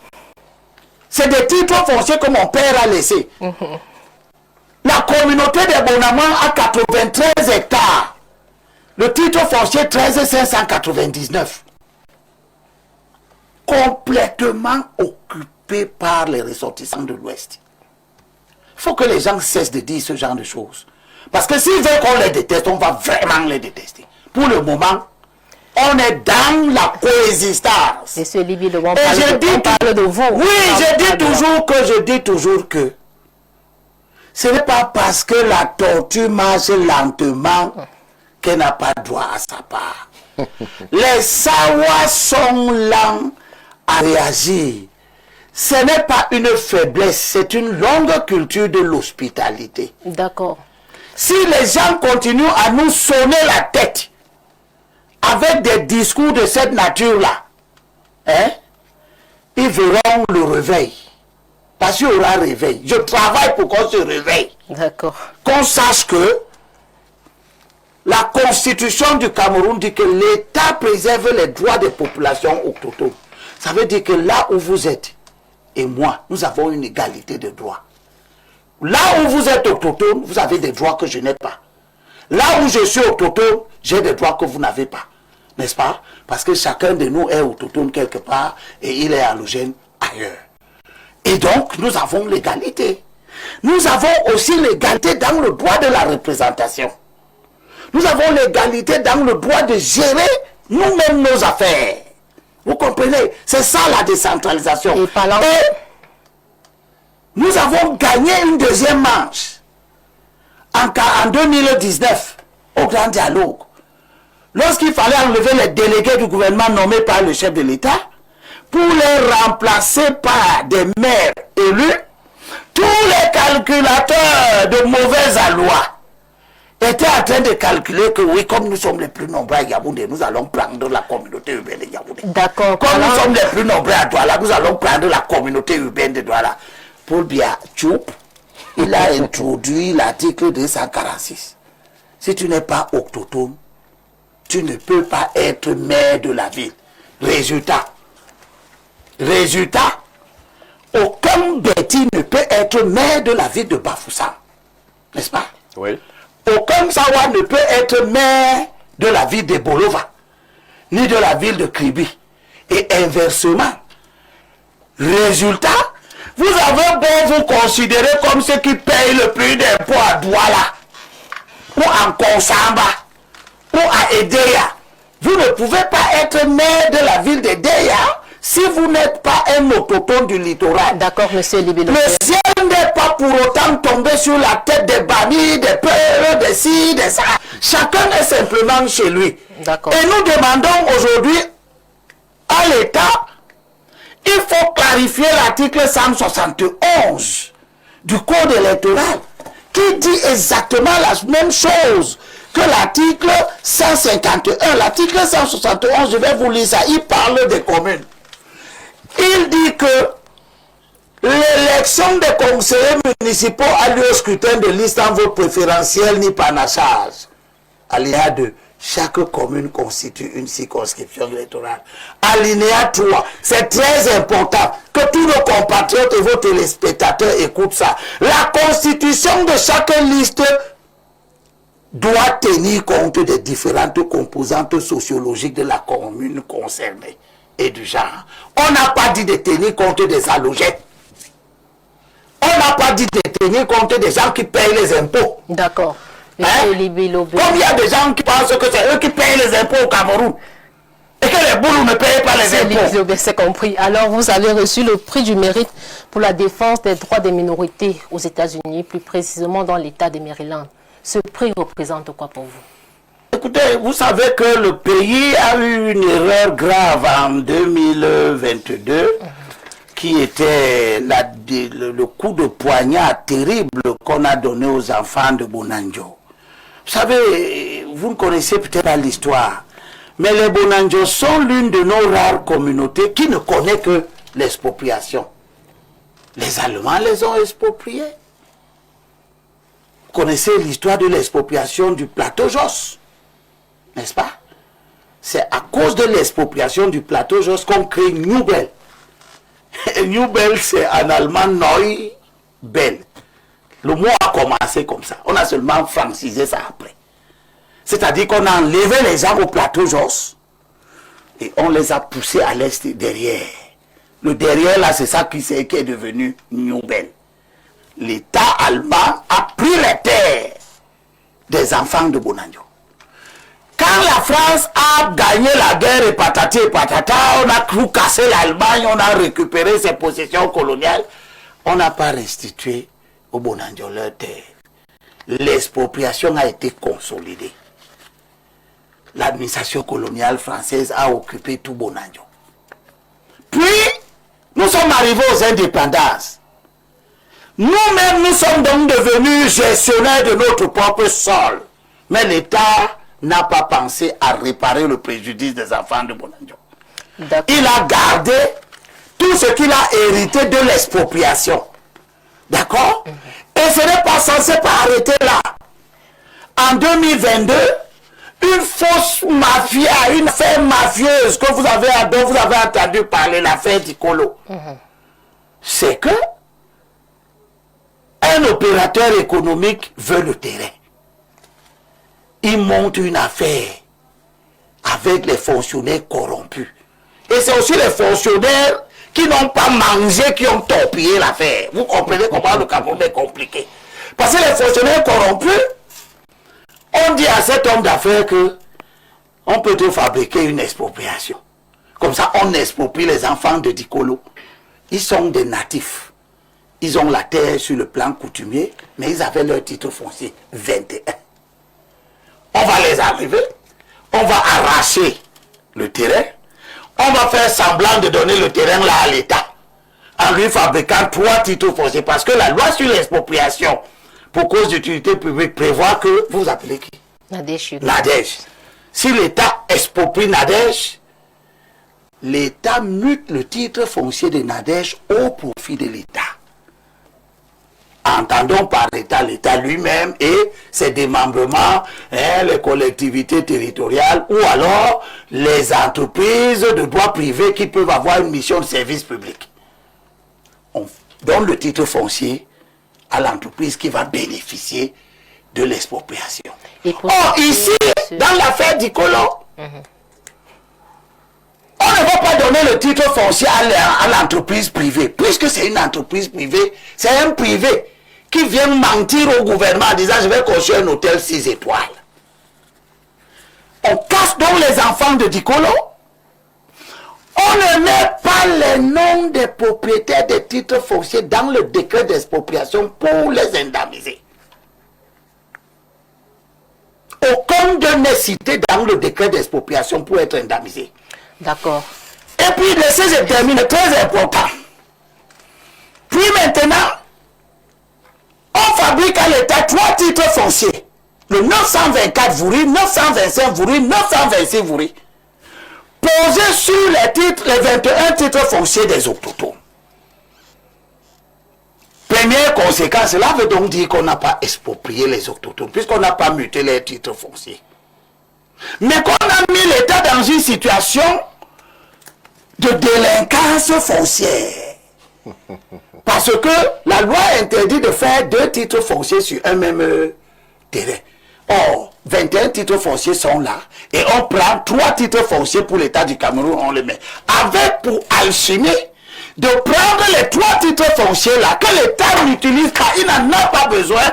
C'est des titres fonciers que mon père a laissés. La communauté des Bonamans a 93 hectares. Le titre foncier 13 599. Complètement occupé par les ressortissants de l'Ouest. Il faut que les gens cessent de dire ce genre de choses. Parce que s'ils veulent qu'on les déteste, on va vraiment les détester. Pour le moment, on est dans la coexistence. Monsieur Libi, on parle de vous. Oui, je dis toujours que ce n'est pas parce que la tortue marche lentement qu'elle n'a pas droit à sa part. Les Sawa sont lents à réagir. Ce n'est pas une faiblesse, c'est une longue culture de l'hospitalité. D'accord. Si les gens continuent à nous sonner la tête avec des discours de cette nature-là, ils verront le réveil. Parce qu'il y aura réveil. Je travaille pour qu'on se réveille. D'accord. Qu'on sache que la constitution du Cameroun dit que l'État préserve les droits des populations autochtones. Ça veut dire que là où vous êtes et moi, nous avons une égalité de droits. Là où vous êtes autochtone, vous avez des droits que je n'ai pas. Là où je suis autochtone, j'ai des droits que vous n'avez pas. N'est-ce pas? Parce que chacun de nous est autochtone quelque part et il est allogène ailleurs. Et donc, nous avons l'égalité. Nous avons aussi l'égalité dans le droit de la représentation. Nous avons l'égalité dans le droit de gérer nous-mêmes nos affaires. Vous comprenez? C'est ça la décentralisation. Et nous avons gagné une deuxième manche en 2019 au Grand Dialogue. Lorsqu'il fallait enlever les délégués du gouvernement nommés par le chef de l'État pour les remplacer par des maires élus, tous les calculateurs de mauvais aloi était en train de calculer que oui, comme nous sommes les plus nombreux à Yaoundé, nous allons prendre la communauté urbaine de Yaoundé. D'accord. Comme nous sommes les plus nombreux à Douala, nous allons prendre la communauté urbaine de Douala. Paul Biya Diop, il a introduit l'article 246. Si tu n'es pas autochtone, tu ne peux pas être maire de la ville. Résultat, aucun Béti ne peut être maire de la ville de Bafoussam. N'est-ce pas? Oui. Aucun Sawa ne peut être maire de la ville de Bolova, ni de la ville de Kribi. Et inversement. Résultat, vous avez beau vous considérer comme ceux qui payent le plus d'impôts à Douala, ou en Konsamba, ou à Edeya. Vous ne pouvez pas être maire de la ville d'Edeya si vous n'êtes pas un autochtone du littoral. D'accord, monsieur Libilo. Le ciel n'est pas pour autant tombé sur la tête des bannis, des peurs, des ci, des ça. Chacun est simplement chez lui. D'accord. Et nous demandons aujourd'hui à l'État, il faut clarifier l'article 171 du Code électoral qui dit exactement la même chose que l'article 151. L'article 171, je vais vous lire ça, il parle des communes. Il dit que l'élection des conseillers municipaux a lieu au scrutin de liste en vote préférentiel ni panachage. Alinéa 2. Chaque commune constitue une circonscription électorale. Alinéa 3. C'est très important que tous nos compatriotes et vos téléspectateurs écoutent ça. La constitution de chaque liste doit tenir compte des différentes composantes sociologiques de la commune concernée et du genre. On n'a pas dit de tenir compte des allogés. On n'a pas dit de tenir compte des gens qui payent les impôts. D'accord. Hein? Libilo-Bé. Comme il y a des gens qui pensent que c'est eux qui payent les impôts au Cameroun et que les boulous ne payent pas les impôts. Libilo-Bé, c'est compris. Alors, vous avez reçu le prix du mérite pour la défense des droits des minorités aux États-Unis, plus précisément dans l'État de Maryland. Ce prix représente quoi pour vous? Écoutez, vous savez que le pays a eu une erreur grave en 2022 qui était le coup de poignard terrible qu'on a donné aux enfants de Bonanjo. Vous savez, vous ne connaissez peut-être pas l'histoire, mais les Bonanjo sont l'une de nos rares communautés qui ne connaît que l'expropriation. Les Allemands les ont expropriés. Vous connaissez l'histoire de l'expropriation du plateau Jos, n'est-ce pas? C'est à cause de l'expropriation du plateau Jos qu'on crée New Bell. New Bell, c'est en allemand Neubell. Le mot a commencé comme ça. On a seulement francisé ça après. C'est-à-dire qu'on a enlevé les gens au plateau Jos et on les a poussés à l'est derrière. Le derrière, là, c'est ça qui est devenu New Bell. L'État allemand a pris les terres des enfants de Bonanjo. Quand la France a gagné la guerre et patati et patata, on a cru casser l'Allemagne, on a récupéré ses possessions coloniales, on n'a pas restitué aux Bonanjo leurs terres. L'expropriation a été consolidée. L'administration coloniale française a occupé tout Bonanjo. Puis, nous sommes arrivés aux indépendances. Nous-mêmes, nous sommes donc devenus gestionnaires de notre propre sol. Mais l'État n'a pas pensé à réparer le préjudice des enfants de Bonanjo. Il a gardé tout ce qu'il a hérité de l'expropriation. D'accord? Et ce n'est pas censé pas arrêter là. En 2022, une fausse mafia, une affaire mafieuse que dont vous avez entendu parler, l'affaire Dicolo, c'est que un opérateur économique veut le terrain. Il monte une affaire avec les fonctionnaires corrompus. Et c'est aussi les fonctionnaires qui n'ont pas mangé, qui ont torpillé l'affaire. Vous comprenez comment le Cameroun est compliqué. Parce que les fonctionnaires corrompus, on dit à cet homme d'affaires que on peut te fabriquer une expropriation. Comme ça, on exproprie les enfants de Dicolo. Ils sont des natifs. Ils ont la terre sur le plan coutumier, mais ils avaient leur titre foncier 21. On va les arriver, on va arracher le terrain, on va faire semblant de donner le terrain là à l'État, en lui fabriquant 3 titres fonciers, parce que la loi sur l'expropriation pour cause d'utilité publique prévoit que vous appelez qui? Nadège. Nadège. Si l'État exproprie Nadège, l'État mute le titre foncier de Nadège au profit de l'État. Entendons par l'État lui-même et ses démembrements, les collectivités territoriales ou alors les entreprises de droit privé qui peuvent avoir une mission de service public. On donne le titre foncier à l'entreprise qui va bénéficier de l'expropriation. Or, ici, dans l'affaire d'Icolo, on ne va pas donner le titre foncier à l'entreprise privée, puisque c'est une entreprise privée, c'est un privé qui vient mentir au gouvernement en disant je vais construire un hôtel 6 étoiles. On casse donc les enfants de Dicolo. On ne met pas les noms des propriétaires des titres fonciers dans le décret d'expropriation pour les indemniser. Aucun d'eux n'est cité dans le décret d'expropriation pour être indemnisé. D'accord. Et puis, laissez-je terminer, très important. Puis maintenant, on fabrique à l'État 3 titres fonciers. Le 924 Vouri, 925 Vouri, 926 Vouri. Posés sur les 21 titres fonciers des autochtones. Première conséquence, cela veut donc dire qu'on n'a pas exproprié les autochtones, puisqu'on n'a pas muté les titres fonciers. Mais qu'on a mis l'État dans une situation de délinquance foncière. Parce que la loi interdit de faire 2 titres fonciers sur un même terrain. Or, 21 titres fonciers sont là et on prend 3 titres fonciers pour l'État du Cameroun, on les met. Avec pour alchimie de prendre les 3 titres fonciers là que l'État n'utilise pas, il n'en a pas besoin,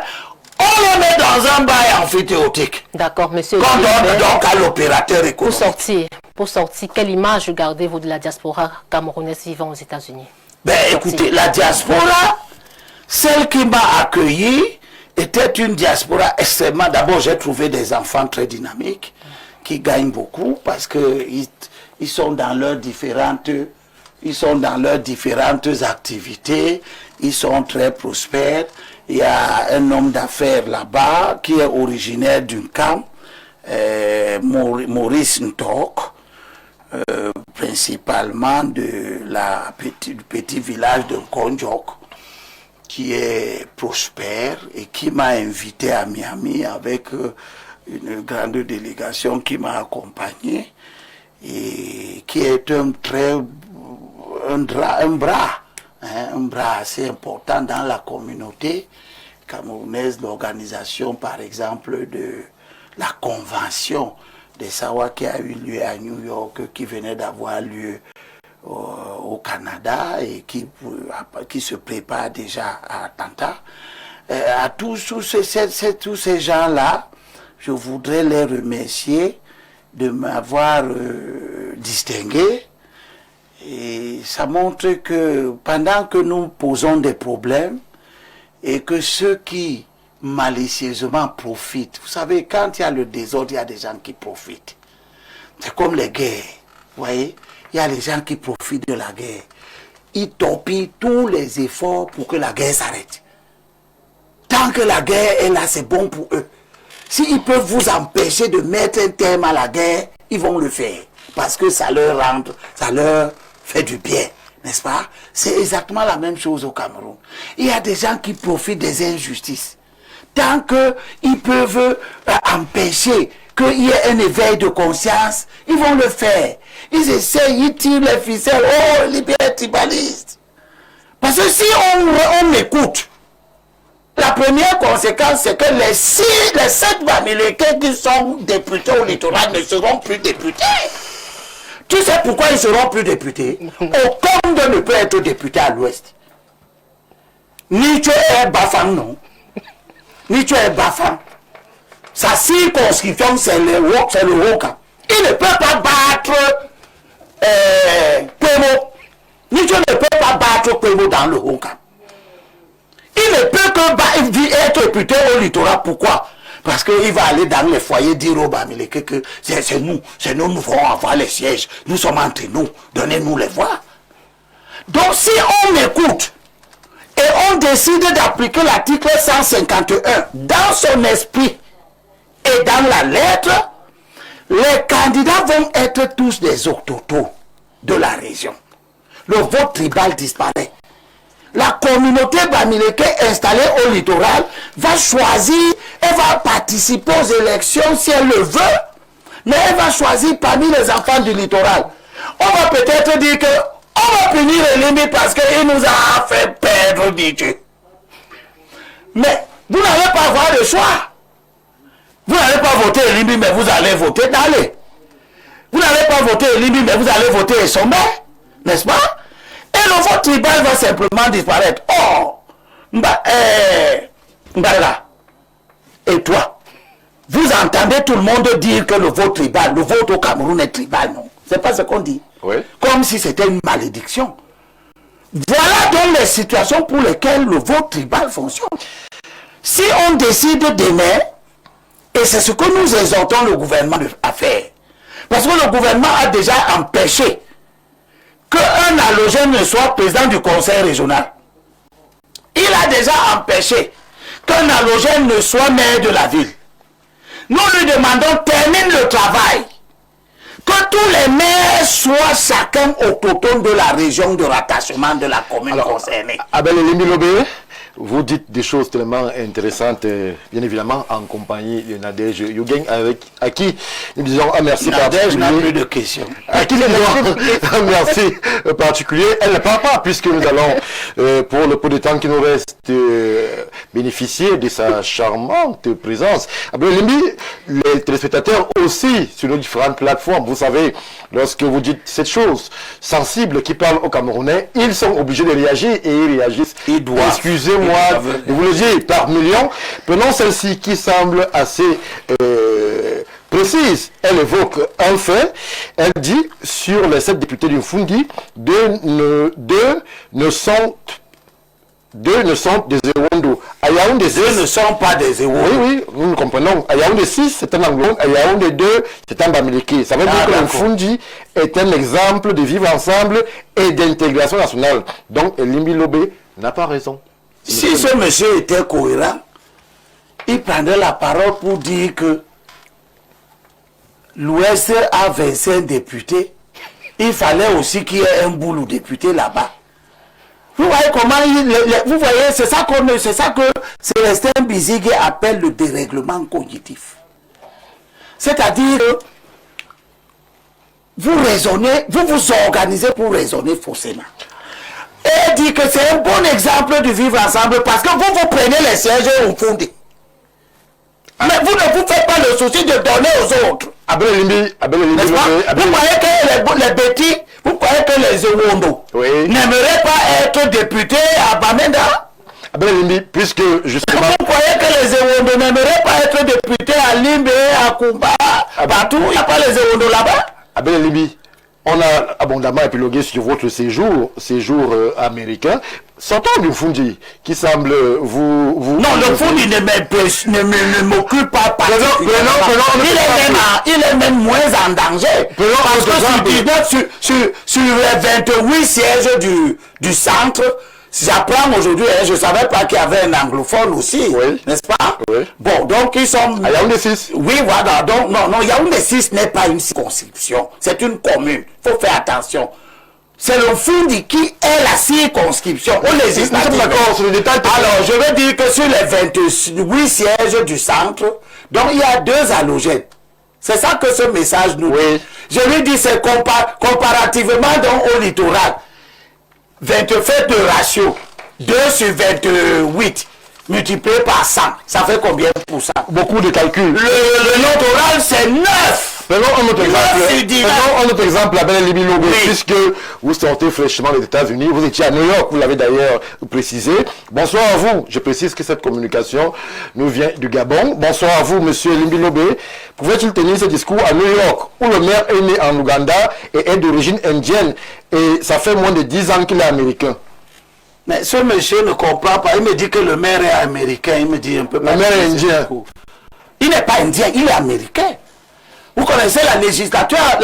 on les met dans un bail amphithéotique. D'accord, monsieur. Qu'on donne donc à l'opérateur économique. Pour sortir, quelle image gardez-vous de la diaspora camerounaise vivant aux États-Unis? Ben écoutez, la diaspora, celle qui m'a accueilli, était une diaspora extrêmement... D'abord, j'ai trouvé des enfants très dynamiques, qui gagnent beaucoup, parce qu'ils sont dans leurs différentes... Ils sont dans leurs différentes activités, ils sont très prospères. Il y a un homme d'affaires là-bas qui est originaire d'une camp, Maurice Ntok, principalement du petit village de Konjok, qui est prospère et qui m'a invité à Miami avec une grande délégation qui m'a accompagné et qui est un bras assez important dans la communauté camerounaise, l'organisation par exemple de la convention des Sawa qui a eu lieu à New York, qui venait d'avoir lieu au Canada et qui se prépare déjà à Atlanta. À tous ces gens-là, je voudrais les remercier de m'avoir distingué. Et ça montre que pendant que nous posons des problèmes et que ceux qui malicieusement profitent, vous savez, quand il y a le désordre, il y a des gens qui profitent. C'est comme les guerres, vous voyez, il y a les gens qui profitent de la guerre. Ils torpillent tous les efforts pour que la guerre s'arrête. Tant que la guerre est là, c'est bon pour eux. S'ils peuvent vous empêcher de mettre un terme à la guerre, ils vont le faire. Parce que ça leur fait du bien, n'est-ce pas? C'est exactement la même chose au Cameroun. Il y a des gens qui profitent des injustices. Tant qu'ils peuvent empêcher qu'il y ait un éveil de conscience, ils vont le faire. Ils essayent, ils tirent les ficelles, oh, libère tribaliste. Parce que si on m'écoute, la première conséquence, c'est que les 7 Bamileke qui sont députés au littoral ne seront plus députés. Tu sais pourquoi ils seront plus députés? Aucun d'eux ne peut être député à l'ouest. Ni tu es Bafang, non. Ni tu es Bafang. Sa circonscription, c'est le Woka. Il ne peut pas battre Kwemo. Ni tu ne peux pas battre Kwemo dans le Woka. Il ne peut que être député au littoral. Pourquoi? Parce qu'il va aller dans les foyers dire aux Bamileke que c'est nous, nous vont avoir les sièges. Nous sommes entre nous, donnez-nous les voix. Donc si on m'écoute et on décide d'appliquer l'article 151 dans son esprit et dans la lettre, les candidats vont être tous des autochtones de la région. Le vote tribal disparaît. La communauté bamileke installée au littoral va choisir, elle va participer aux élections si elle le veut, mais elle va choisir parmi les enfants du littoral. On va peut-être dire que on va punir Elimbi parce qu'il nous a fait perdre du Dieu. Mais vous n'allez pas avoir le choix. Vous n'allez pas voter Elimbi, mais vous allez voter Dalé. Vous n'allez pas voter Elimbi, mais vous allez voter Essombe, n'est-ce pas? Et le vote tribal va simplement disparaître. Oh, Mbara, et toi, vous entendez tout le monde dire que le vote tribal, le vote au Cameroun est tribal, non? C'est pas ce qu'on dit. Oui. Comme si c'était une malédiction. Voilà donc les situations pour lesquelles le vote tribal fonctionne. Si on décide demain, et c'est ce que nous exhortons le gouvernement à faire, parce que le gouvernement a déjà empêché qu'un allogène ne soit président du conseil régional. Il a déjà empêché qu'un allogène ne soit maire de la ville. Nous lui demandons, termine le travail. Que tous les maires soient chacun autochtone de la région de rattachement de la commune concernée. Abel Elimbi Lobé, vous dites des choses tellement intéressantes, bien évidemment, en compagnie de Nadège Yougeng, à qui nous disons un merci Nadège particulier. n'a plus de questions. À qui nous disons un merci particulier. Elle ne parle pas, puisque nous allons, pour le peu de temps qui nous reste, bénéficier de sa charmante présence. Abel Elimbi, les téléspectateurs aussi, sur nos différentes plateformes, vous savez, lorsque vous dites cette chose sensible qui parle aux Camerounais, ils sont obligés de réagir et ils réagissent. Ils doivent. Excusez-moi de vous le dire par millions. Prenons celle-ci qui semble assez précise. Elle évoque un fait. Elle dit sur les 7 députés du Fundi, deux ne sont des Ewondo. À Yaoundé 6, Deux ne sont pas des Ewondo. oui, nous comprenons. À Yaoundé 6, c'est un Anglo. À Yaoundé 2, c'est un Bamileke. Ça veut dire que le Fundi est un exemple de vivre ensemble et d'intégration nationale. Donc, Elimbi Lobé n'a pas raison. Si ce monsieur était cohérent, il prendrait la parole pour dire que l'Ouest a 25 députés. Il fallait aussi qu'il y ait un boulot député là-bas. Vous voyez comment vous voyez, c'est ça que Célestin Bizigé appelle le dérèglement cognitif. C'est-à-dire que vous raisonnez, vous vous organisez pour raisonner faussement. Et dit que c'est un bon exemple de vivre ensemble parce que vous prenez les sièges au fond. Mais vous ne vous faites pas le souci de donner aux autres. Abel Elimbi, vous croyez que les bêtis, vous croyez que les Ewondo n'aimeraient pas être députés à Bamenda? Abel Elimbi, puisque justement... Vous croyez que les Ewondo n'aimeraient pas être députés à Limbe, à Kumba, partout? Il n'y a pas les Ewondo là-bas? Abel Elimbi, on a abondamment épilogué sur votre séjour américain. Sortons du Fundi, qui semble vous... Non, le Fundi ne m'occupe pas particulièrement. Il est même moins en danger. Parce que sur les 28 sièges du centre, j'apprends aujourd'hui, je ne savais pas qu'il y avait un anglophone aussi, n'est-ce pas? Oui. Bon, donc ils sont... À Yaoundé 6. Oui, voilà. Donc, non, Yaoundé 6 n'est pas une circonscription. C'est une commune. Il faut faire attention. C'est le Fundi qui est la circonscription au législatif. D'accord, sur le détail. Alors, je veux dire que sur les 28 sièges du centre, donc il y a 2 halogènes. C'est ça que ce message nous dit. Je lui dis, c'est comparativement donc au littoral. 20 faits de ratio, 2 sur 28, multiplié par 100, ça fait combien de pourcents? Beaucoup de calculs. Le littoral, c'est 9. Prenons un autre exemple, Abel Elimbi Lobé, puisque vous sortez fraîchement des États-Unis, vous étiez à New York, vous l'avez d'ailleurs précisé. Bonsoir à vous. Je précise que cette communication nous vient du Gabon. Bonsoir à vous, monsieur Elimbi Lobé. Pouvait-il tenir ce discours à New York, où le maire est né en Ouganda et est d'origine indienne, et ça fait moins de 10 ans qu'il est américain? Mais ce monsieur ne comprend pas. Il me dit que le maire est américain. Il me dit un peu... Le maire est indien. Il n'est pas indien, il est américain. Vous connaissez la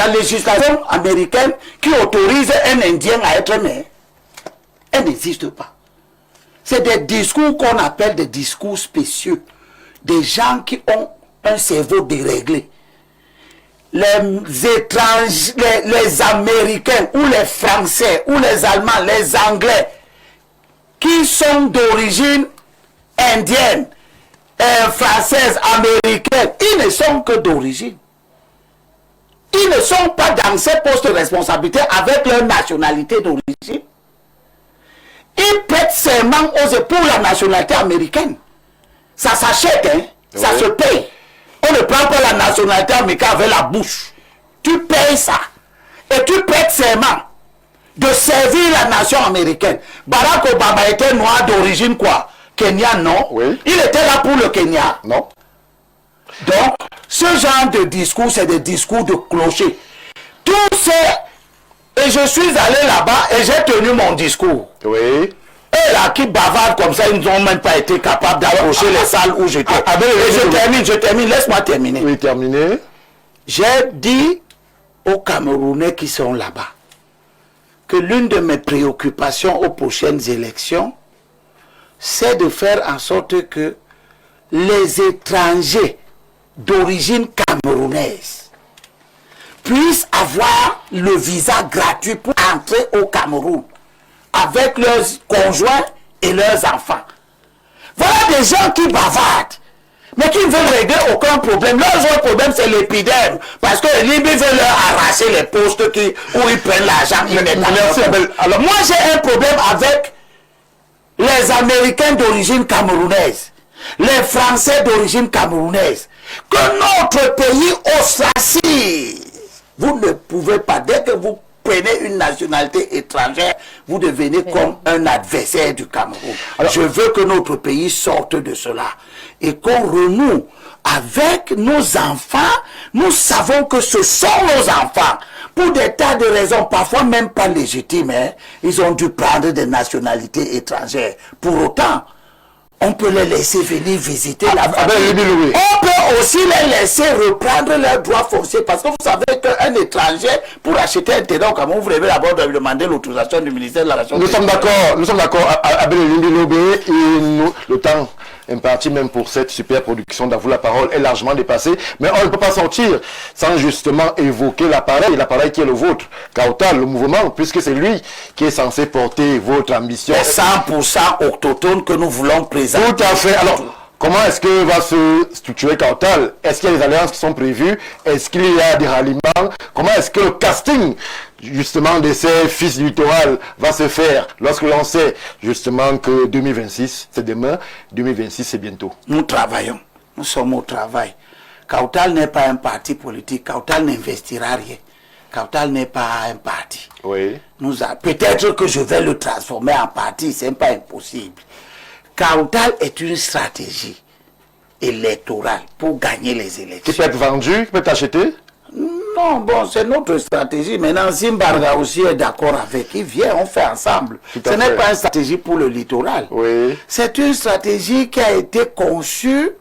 législation américaine qui autorise un Indien à être maire? Elle n'existe pas. C'est des discours qu'on appelle des discours spéciaux. Des gens qui ont un cerveau déréglé. Les étrangers, les Américains, ou les Français, ou les Allemands, les Anglais, qui sont d'origine indienne, française, américaine, ils ne sont que d'origine. Ils ne sont pas dans ces postes de responsabilité avec leur nationalité d'origine. Ils prêtent serment pour la nationalité américaine. Ça s'achète, hein? Ça se paye. On ne prend pas la nationalité américaine avec la bouche. Tu payes ça. Et tu prêtes serment de servir la nation américaine. Barack Obama était noir d'origine quoi? Kenya, non? Oui. Il était là pour le Kenya. Non. Donc, ce genre de discours, c'est des discours de clocher. Tout c'est... Et je suis allé là-bas et j'ai tenu mon discours. Oui. Et là, qui bavardent comme ça, ils n'ont même pas été capables d'approcher les salles où j'étais. Et je termine, laisse-moi terminer. Oui, terminé. J'ai dit aux Camerounais qui sont là-bas que l'une de mes préoccupations aux prochaines élections, c'est de faire en sorte que les étrangers d'origine camerounaise puissent avoir le visa gratuit pour entrer au Cameroun avec leurs conjoints et leurs enfants. Voilà des gens qui bavardent, mais qui ne veulent régler aucun problème. Leur seul problème, c'est l'épidémie. Parce que les Libyens veulent leur arracher les postes où ils prennent l'argent. Alors moi, j'ai un problème avec les Américains d'origine camerounaise, les Français d'origine camerounaise, que notre pays ostracise. Vous ne pouvez pas, dès que vous prenez une nationalité étrangère, vous devenez comme un adversaire du Cameroun. Alors, je veux que notre pays sorte de cela et qu'on renoue avec nos enfants. Nous savons que ce sont nos enfants. Pour des tas de raisons, parfois même pas légitimes, hein, ils ont dû prendre des nationalités étrangères. Pour autant, on peut les laisser venir visiter la famille. On peut aussi les laisser reprendre leurs droits fonciers. Parce que vous savez qu'un étranger, pour acheter un terrain au Cameroun, vous devez d'abord demander l'autorisation du ministère de la Nation. Nous sommes d'accord, Abel Elimbi-Lobé, et le temps imparti même pour cette super production d'Avoue la parole est largement dépassé. Mais on ne peut pas sortir sans justement évoquer l'appareil qui est le vôtre, Kautal, le mouvement, puisque c'est lui qui est censé porter votre ambition. C'est 100% autochtone que nous voulons présenter. Tout à fait. Alors, comment est-ce que va se structurer Kautal? Est-ce qu'il y a des alliances qui sont prévues? Est-ce qu'il y a des ralliements? Comment est-ce que le casting justement de ces fils du littoral va se faire lorsque l'on sait justement que 2026 c'est demain, 2026 c'est bientôt? Nous travaillons, nous sommes au travail. Kautal n'est pas un parti politique, Kautal n'investira rien. Kautal n'est pas un parti. Oui. Peut-être que je vais le transformer en parti, c'est pas impossible. Kautal est une stratégie électorale pour gagner les élections. Qui peut être vendu, qui peut être acheté? Non, bon, c'est notre stratégie. Maintenant, Zimbarga aussi est d'accord avec. Il vient, on fait ensemble. Ce n'est pas une stratégie pour le littoral. Oui. C'est une stratégie qui a été conçue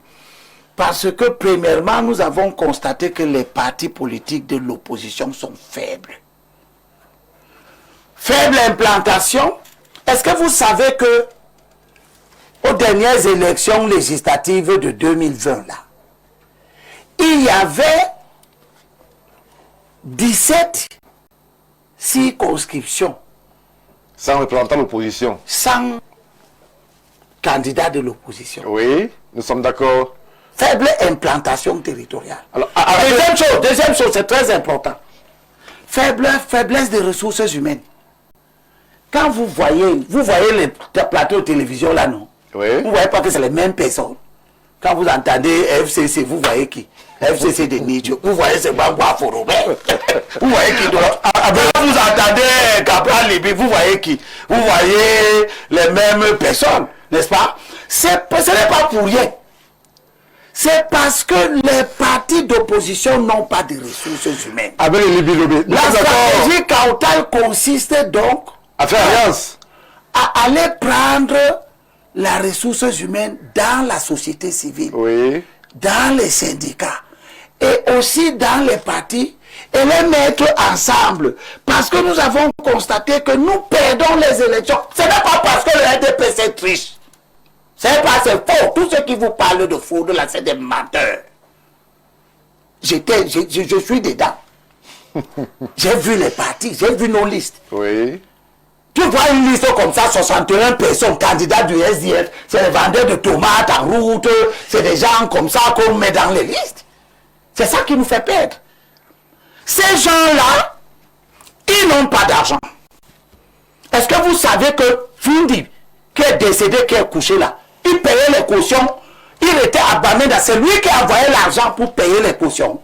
parce que, premièrement, nous avons constaté que les partis politiques de l'opposition sont faibles. Faible implantation. Est-ce que vous savez que aux dernières élections législatives de 2020, là, il y avait 17 circonscriptions. Sans représentant l'opposition. Sans candidat de l'opposition. Oui, nous sommes d'accord. Faible implantation territoriale. Alors, deuxième chose, c'est très important. Faiblesse des ressources humaines. Quand vous voyez les plateaux de télévision là, non? Oui. Vous ne voyez pas que c'est les mêmes personnes. Quand vous entendez FCC, vous voyez qui? FCC de Nidio. Vous voyez c'est Bangwa Forobert. Vous voyez qui d'autre? Quand vous entendez Capral Libi, vous voyez qui? Vous voyez les mêmes personnes, n'est-ce pas? Ce n'est pas pour rien. C'est parce que les partis d'opposition n'ont pas de ressources humaines. La stratégie Kautal consiste donc à faire alliance, à aller prendre la ressource humaine dans la société civile, oui, dans les syndicats et aussi dans les partis et les mettre ensemble. Parce que nous avons constaté que nous perdons les élections. Ce n'est pas parce que le RDPC triche. C'est pas, c'est faux. Tous ceux qui vous parlent de fraude, là, c'est des menteurs. Je suis dedans. J'ai vu les partis, j'ai vu nos listes. Oui. Tu vois une liste comme ça, 61 personnes, candidats du SDF, c'est les vendeurs de tomates en route, c'est des gens comme ça qu'on met dans les listes. C'est ça qui nous fait perdre. Ces gens-là, ils n'ont pas d'argent. Est-ce que vous savez que Fundi, qui est décédé, qui est couché là, il payait les cautions, il était à Bamenda, c'est lui qui envoyait l'argent pour payer les cautions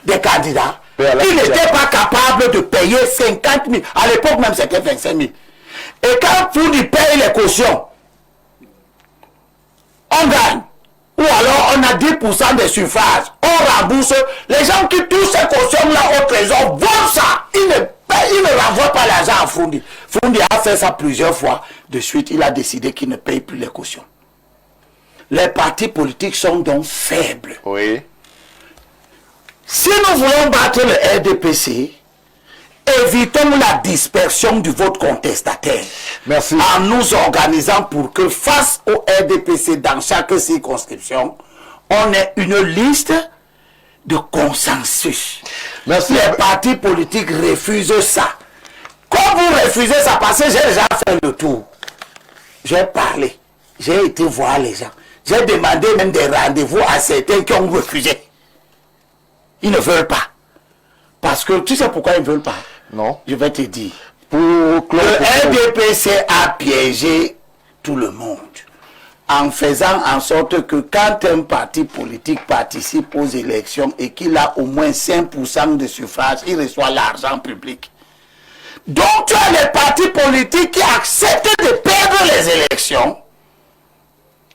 des candidats. Il n'était pas capable de payer 50 000. À l'époque même, c'était 25 000. Et quand Fundi paye les cautions, on gagne. Ou alors on a 10% des suffrages. On rembourse. Les gens qui touchent ces cautions-là au trésor volent ça. Ils ne renvoient pas l'argent à Fundi. Fundi a fait ça plusieurs fois. De suite, il a décidé qu'il ne paye plus les cautions. Les partis politiques sont donc faibles. Oui. Si nous voulons battre le RDPC, évitons la dispersion du vote contestataire. Merci. En nous organisant pour que face au RDPC dans chaque circonscription, on ait une liste de consensus. Merci. Les partis politiques refusent ça. Quand vous refusez ça, parce que j'ai déjà fait le tour. J'ai parlé. J'ai été voir les gens. J'ai demandé même des rendez-vous à certains qui ont refusé. Ils ne veulent pas. Parce que tu sais pourquoi ils ne veulent pas? Non. Je vais te dire. Le RDPC a piégé tout le monde en faisant en sorte que quand un parti politique participe aux élections et qu'il a au moins 5% de suffrage, il reçoit l'argent public. Donc tu as les partis politiques qui acceptent de perdre les élections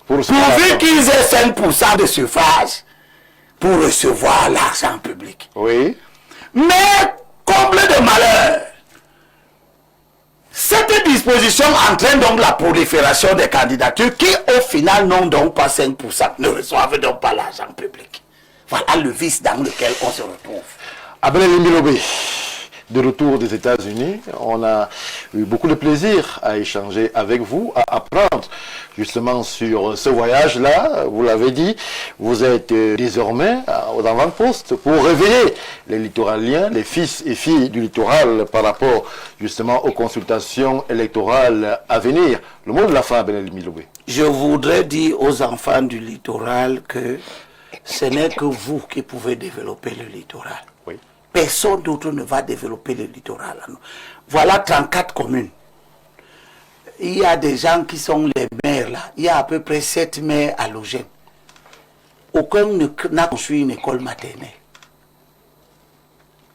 pourvu qu'ils aient 5% de suffrage pour recevoir l'argent public. Oui. Mais, comble de malheur, cette disposition entraîne donc la prolifération des candidatures qui, au final, n'ont donc pas 5%, ne reçoivent donc pas l'argent public. Voilà le vice dans lequel on se retrouve. Abel Limbilobé, de retour des États-Unis, on a eu beaucoup de plaisir à échanger avec vous, à apprendre justement sur ce voyage-là. Vous l'avez dit, vous êtes désormais aux avant-postes pour révéler les littoraliens, les fils et filles du littoral par rapport justement aux consultations électorales à venir. Le mot de la fin, Abel Limbilobé. Je voudrais dire aux enfants du littoral que ce n'est que vous qui pouvez développer le littoral. Oui. Personne d'autre ne va développer le littoral. Voilà 34 communes. Il y a des gens qui sont les maires là. Il y a à peu près 7 maires à Logène. Aucun n'a construit une école maternelle.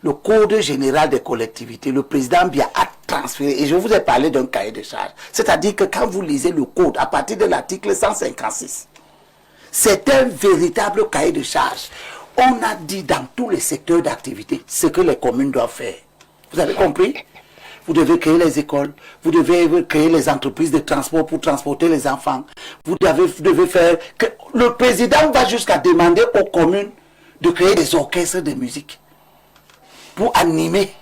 Le Code général des collectivités, le président Biya a transféré, et je vous ai parlé d'un cahier de charges. C'est-à-dire que quand vous lisez le Code, à partir de l'article 156, c'est un véritable cahier de charges. On a dit dans tous les secteurs d'activité ce que les communes doivent faire. Vous avez compris? Vous devez créer les écoles, vous devez créer les entreprises de transport pour transporter les enfants. Vous devez faire... que le président va jusqu'à demander aux communes de créer des orchestres de musique pour animer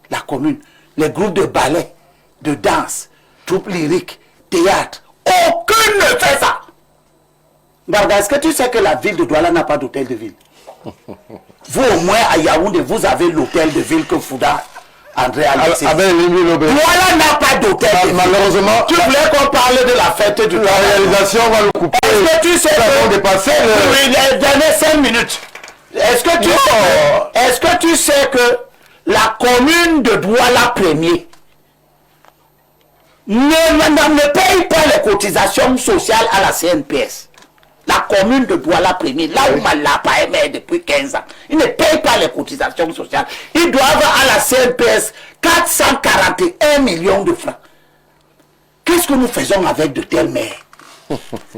la commune. Les groupes de ballet, de danse, troupes lyriques, théâtre. Aucune ne fait ça. Garga, est-ce que tu sais que la ville de Douala n'a pas d'hôtel de ville? Vous au moins à Yaoundé, vous avez l'hôtel de ville que Fouda André Alexis. Douala n'a pas d'hôtel de ville. Malheureusement, tu voulais qu'on parle de la fête du la réalisation va le couper. Est-ce que tu sais que... dépasser Oui, les dernières 5 minutes. Est-ce que tu sais que la commune de Douala Premier ne paye pas les cotisations sociales à la CNPS? La commune de Douala Premier, là où Malapa est maire depuis 15 ans, ils ne payent pas les cotisations sociales. Ils doivent à la CNPS 441 millions de francs. Qu'est-ce que nous faisons avec de tels maires?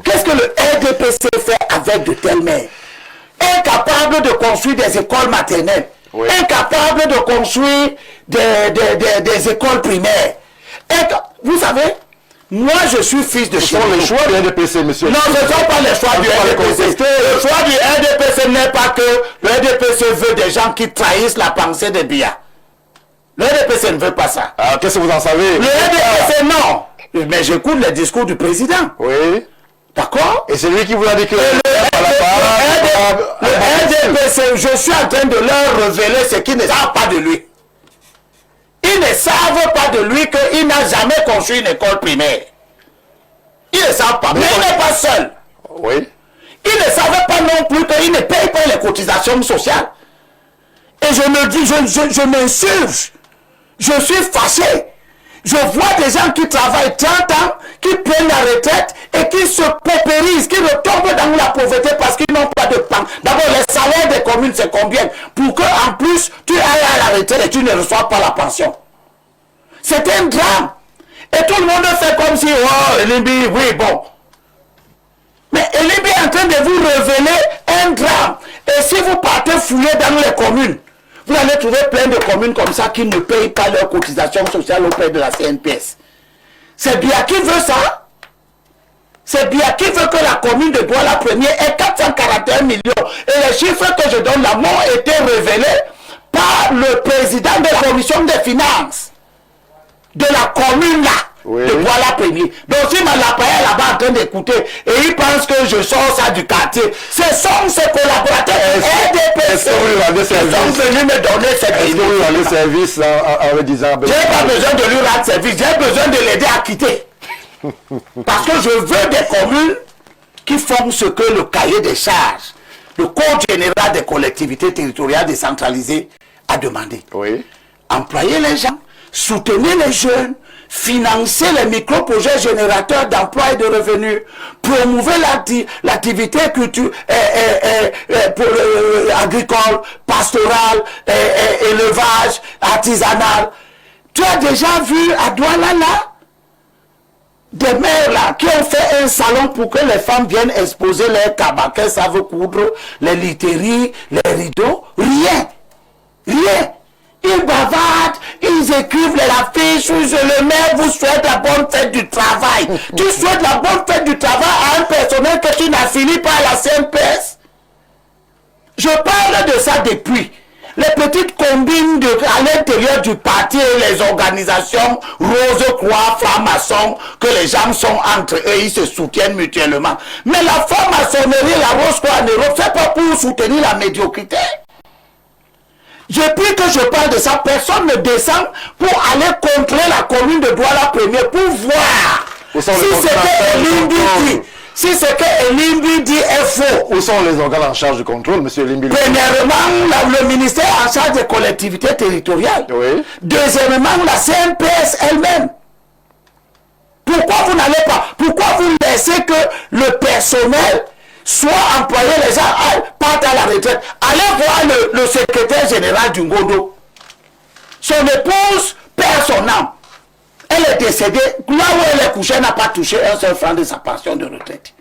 Qu'est-ce que le RDPC fait avec de tels maires? Incapable de construire des écoles maternelles, oui. Incapable de construire des écoles primaires. Vous savez, moi je suis fils de chien. Ce sont les choix du RDPC, monsieur. Non, ce ne sont pas les choix du RDPC. Le choix du RDPC n'est pas que le RDPC veut des gens qui trahissent la pensée de Biya. Le RDPC ne veut pas ça. Alors qu'est-ce que vous en savez? Le RDPC non. Mais j'écoute les discours du président. Oui. D'accord? Et c'est lui qui vous a dit que... Le RDPC, je suis en train de leur révéler ce qu'ils ne savent pas de lui. Ils ne savent pas de lui qu'il n'a jamais construit une école primaire. Ils ne savent pas. Mais il n'est pas seul. Oui. Ils ne savaient pas non plus qu'il ne paye pas les cotisations sociales. Et je me dis, je m'insurge. Je suis fâché. Je vois des gens qui travaillent 30 ans, qui prennent la retraite et qui se paupérisent, qui retombent dans la pauvreté parce qu'ils n'ont pas de pain. D'abord, les salaires des communes, c'est combien? Pour qu'en plus, tu ailles à la retraite et tu ne reçois pas la pension. C'est un drame. Et tout le monde fait comme si, oh, Elimbi, oui, bon. Mais Elimbi est en train de vous révéler un drame. Et si vous partez fouiller dans les communes, vous allez trouver plein de communes comme ça qui ne payent pas leurs cotisations sociales auprès de la CNPS. C'est bien qui veut ça. C'est bien qui veut que la commune de Douala Premier ait 441 millions. Et les chiffres que je donne là m'ont été révélés par le président de la commission des finances de la commune là. Oui. De Douala Premier. Donc si Malapaya là-bas en train d'écouter et il pense que je sors ça du quartier, ce sont ses collaborateurs RDPC qui sont venus me donner cette Est-ce que vous rendez service en me disant... Je n'ai pas besoin de lui rendre service, j'ai besoin de l'aider à quitter. Parce que je veux des communes qui font ce que le cahier des charges, le Code général des collectivités territoriales décentralisées a demandé. Oui. Employer les gens, soutenir les jeunes, financer les micro-projets générateurs d'emploi et de revenus, promouvoir l'activité agricole, pastorale, élevage, artisanal. Tu as déjà vu à Douala là, des mères là qui ont fait un salon pour que les femmes viennent exposer leurs cabas, qu'elles savent coudre, les literies, les rideaux? Rien. Rien. Ils bavardent, ils écrivent les affiches, le maire vous souhaite la bonne fête du travail. Tu souhaites la bonne fête du travail à un personnel que tu n'affilis pas à la CNPS? Je parle de ça depuis. Les petites combines à l'intérieur du parti et les organisations Rose-Croix, francs-maçons, que les gens sont entre eux, ils se soutiennent mutuellement. Mais la franc-maçonnerie, la Rose-Croix en Europe, c'est pas pour soutenir la médiocrité. Depuis que je parle de ça, personne ne descend pour aller contrer la commune de Douala Premier pour voir si c'est que Elimbi dit. Si c'est que Elimbi dit est faux. Où sont les organes en charge du contrôle, M. Elimbi? Premièrement, le ministère en charge des collectivités territoriales. Oui. Deuxièmement, la CNPS elle-même. Pourquoi vous n'allez pas? Pourquoi vous laissez que le personnel soit employé, les gens partent à la retraite? Allez voir le secrétaire général du Ngondo. Son épouse perd son âme. Elle est décédée. Là où elle est couchée, elle n'a pas touché un seul franc de sa pension de retraite.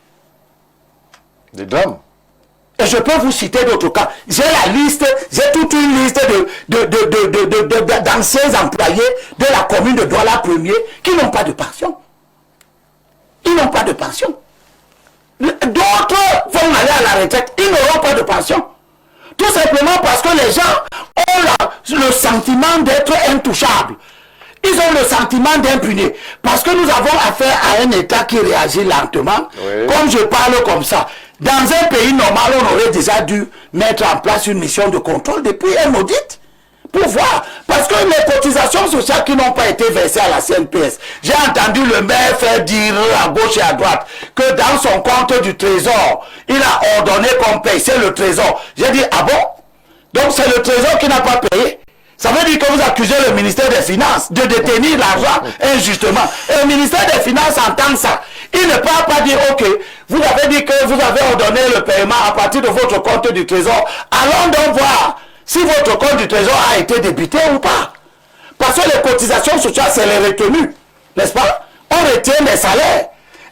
Des dames. Et je peux vous citer d'autres cas. J'ai la liste, j'ai toute une liste d'anciens employés de la commune de Douala Premier qui n'ont pas de pension. Ils n'ont pas de pension. D'autres vont aller à la retraite, ils n'auront pas de pension. Tout simplement parce que les gens ont le sentiment d'être intouchables. Ils ont le sentiment d'impunir. Parce que nous avons affaire à un État qui réagit lentement. Oui. Comme je parle comme ça. Dans un pays normal, on aurait déjà dû mettre en place une mission de contrôle depuis un audit. Pour voir. Parce que les cotisations sociales qui n'ont pas été versées à la CNPS, j'ai entendu le maire faire dire à gauche et à droite que dans son compte du trésor, il a ordonné qu'on paye. C'est le trésor. J'ai dit, ah bon? Donc c'est le trésor qui n'a pas payé? Ça veut dire que vous accusez le ministère des Finances de détenir l'argent injustement. Et le ministère des Finances entend ça. Il ne peut pas dire, ok, vous avez dit que vous avez ordonné le paiement à partir de votre compte du trésor. Allons donc voir si votre compte du trésor a été débité ou pas. Parce que les cotisations sociales, c'est les retenues. N'est-ce pas? On retient les salaires.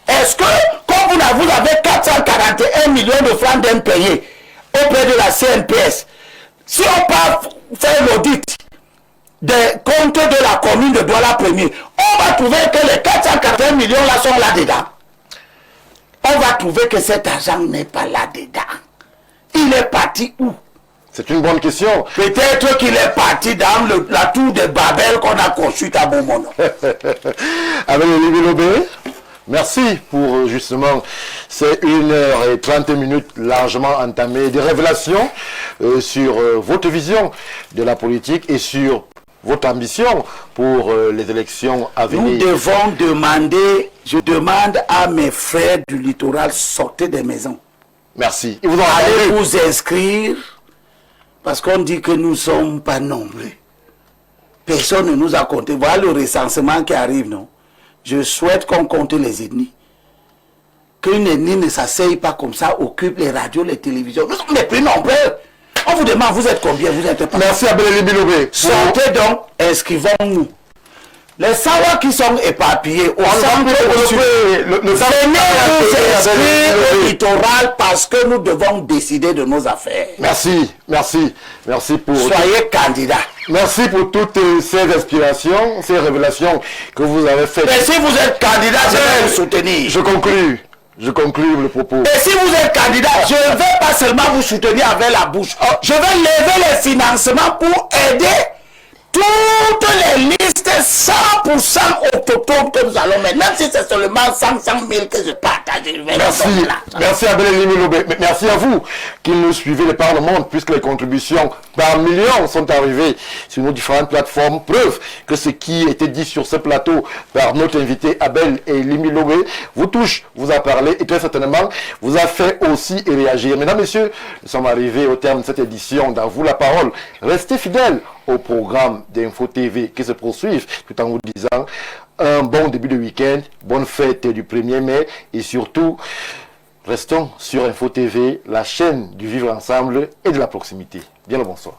Est-ce que, comme vous avez 441 millions de francs d'impayés auprès de la CNPS, si on peut faire l'audit des comptes de la commune de Douala Premier, on va trouver que les 441 millions là sont là-dedans. On va trouver que cet argent n'est pas là-dedans. Il est parti où? C'est une bonne question. Peut-être qu'il est parti dans la tour de Babel qu'on a construite à Beaumono. Avec Elimbi Lobé, Merci pour justement ces 1h30 largement entamées de révélations sur votre vision de la politique et sur votre ambition pour les élections à venir. Nous devons demander, je demande à mes frères du littoral, sortez des maisons. Merci. Ils vous ont Allez entendu. vous inscrire, parce qu'on dit que nous ne sommes pas nombreux. Personne ne nous a compté. Voilà le recensement qui arrive, non? Je souhaite qu'on compte les ethnies. Qu'une ethnie ne s'asseye pas comme ça, occupe les radios, les télévisions. Nous sommes les plus nombreux. On vous demande, vous êtes combien? Vous êtes pas. Merci Abel Bilobé. Sortez donc, inscrivons-nous. Les savoirs qui sont éparpillés au centre, venez vous inscrire au littoral parce que nous devons décider de nos affaires. Merci, merci, merci pour... Soyez candidats. Merci pour toutes ces inspirations, ces révélations que vous avez faites. Et si vous êtes candidat, je vais vous soutenir. Je conclue le propos. Et si vous êtes candidat, je ne vais pas seulement vous soutenir avec la bouche. Je vais lever les financements pour aider toutes les listes 100% autochtones que nous allons mettre. Même si c'est seulement 100 000 que je partage. Merci Abel Bilobé. Merci à vous qui nous suivez de par le monde, puisque les contributions par millions sont arrivées sur nos différentes plateformes. Preuve que ce qui était dit sur ce plateau par notre invité Abel Bilobé vous touche, vous a parlé et très certainement vous a fait aussi réagir. Mesdames, Messieurs, nous sommes arrivés au terme de cette édition d'À vous la parole. Restez fidèles au programme d'Info TV qui se poursuivent tout en vous disant un bon début de week-end, bonne fête du 1er mai et surtout, restons sur Info TV, la chaîne du vivre ensemble et de la proximité. Bien le bonsoir.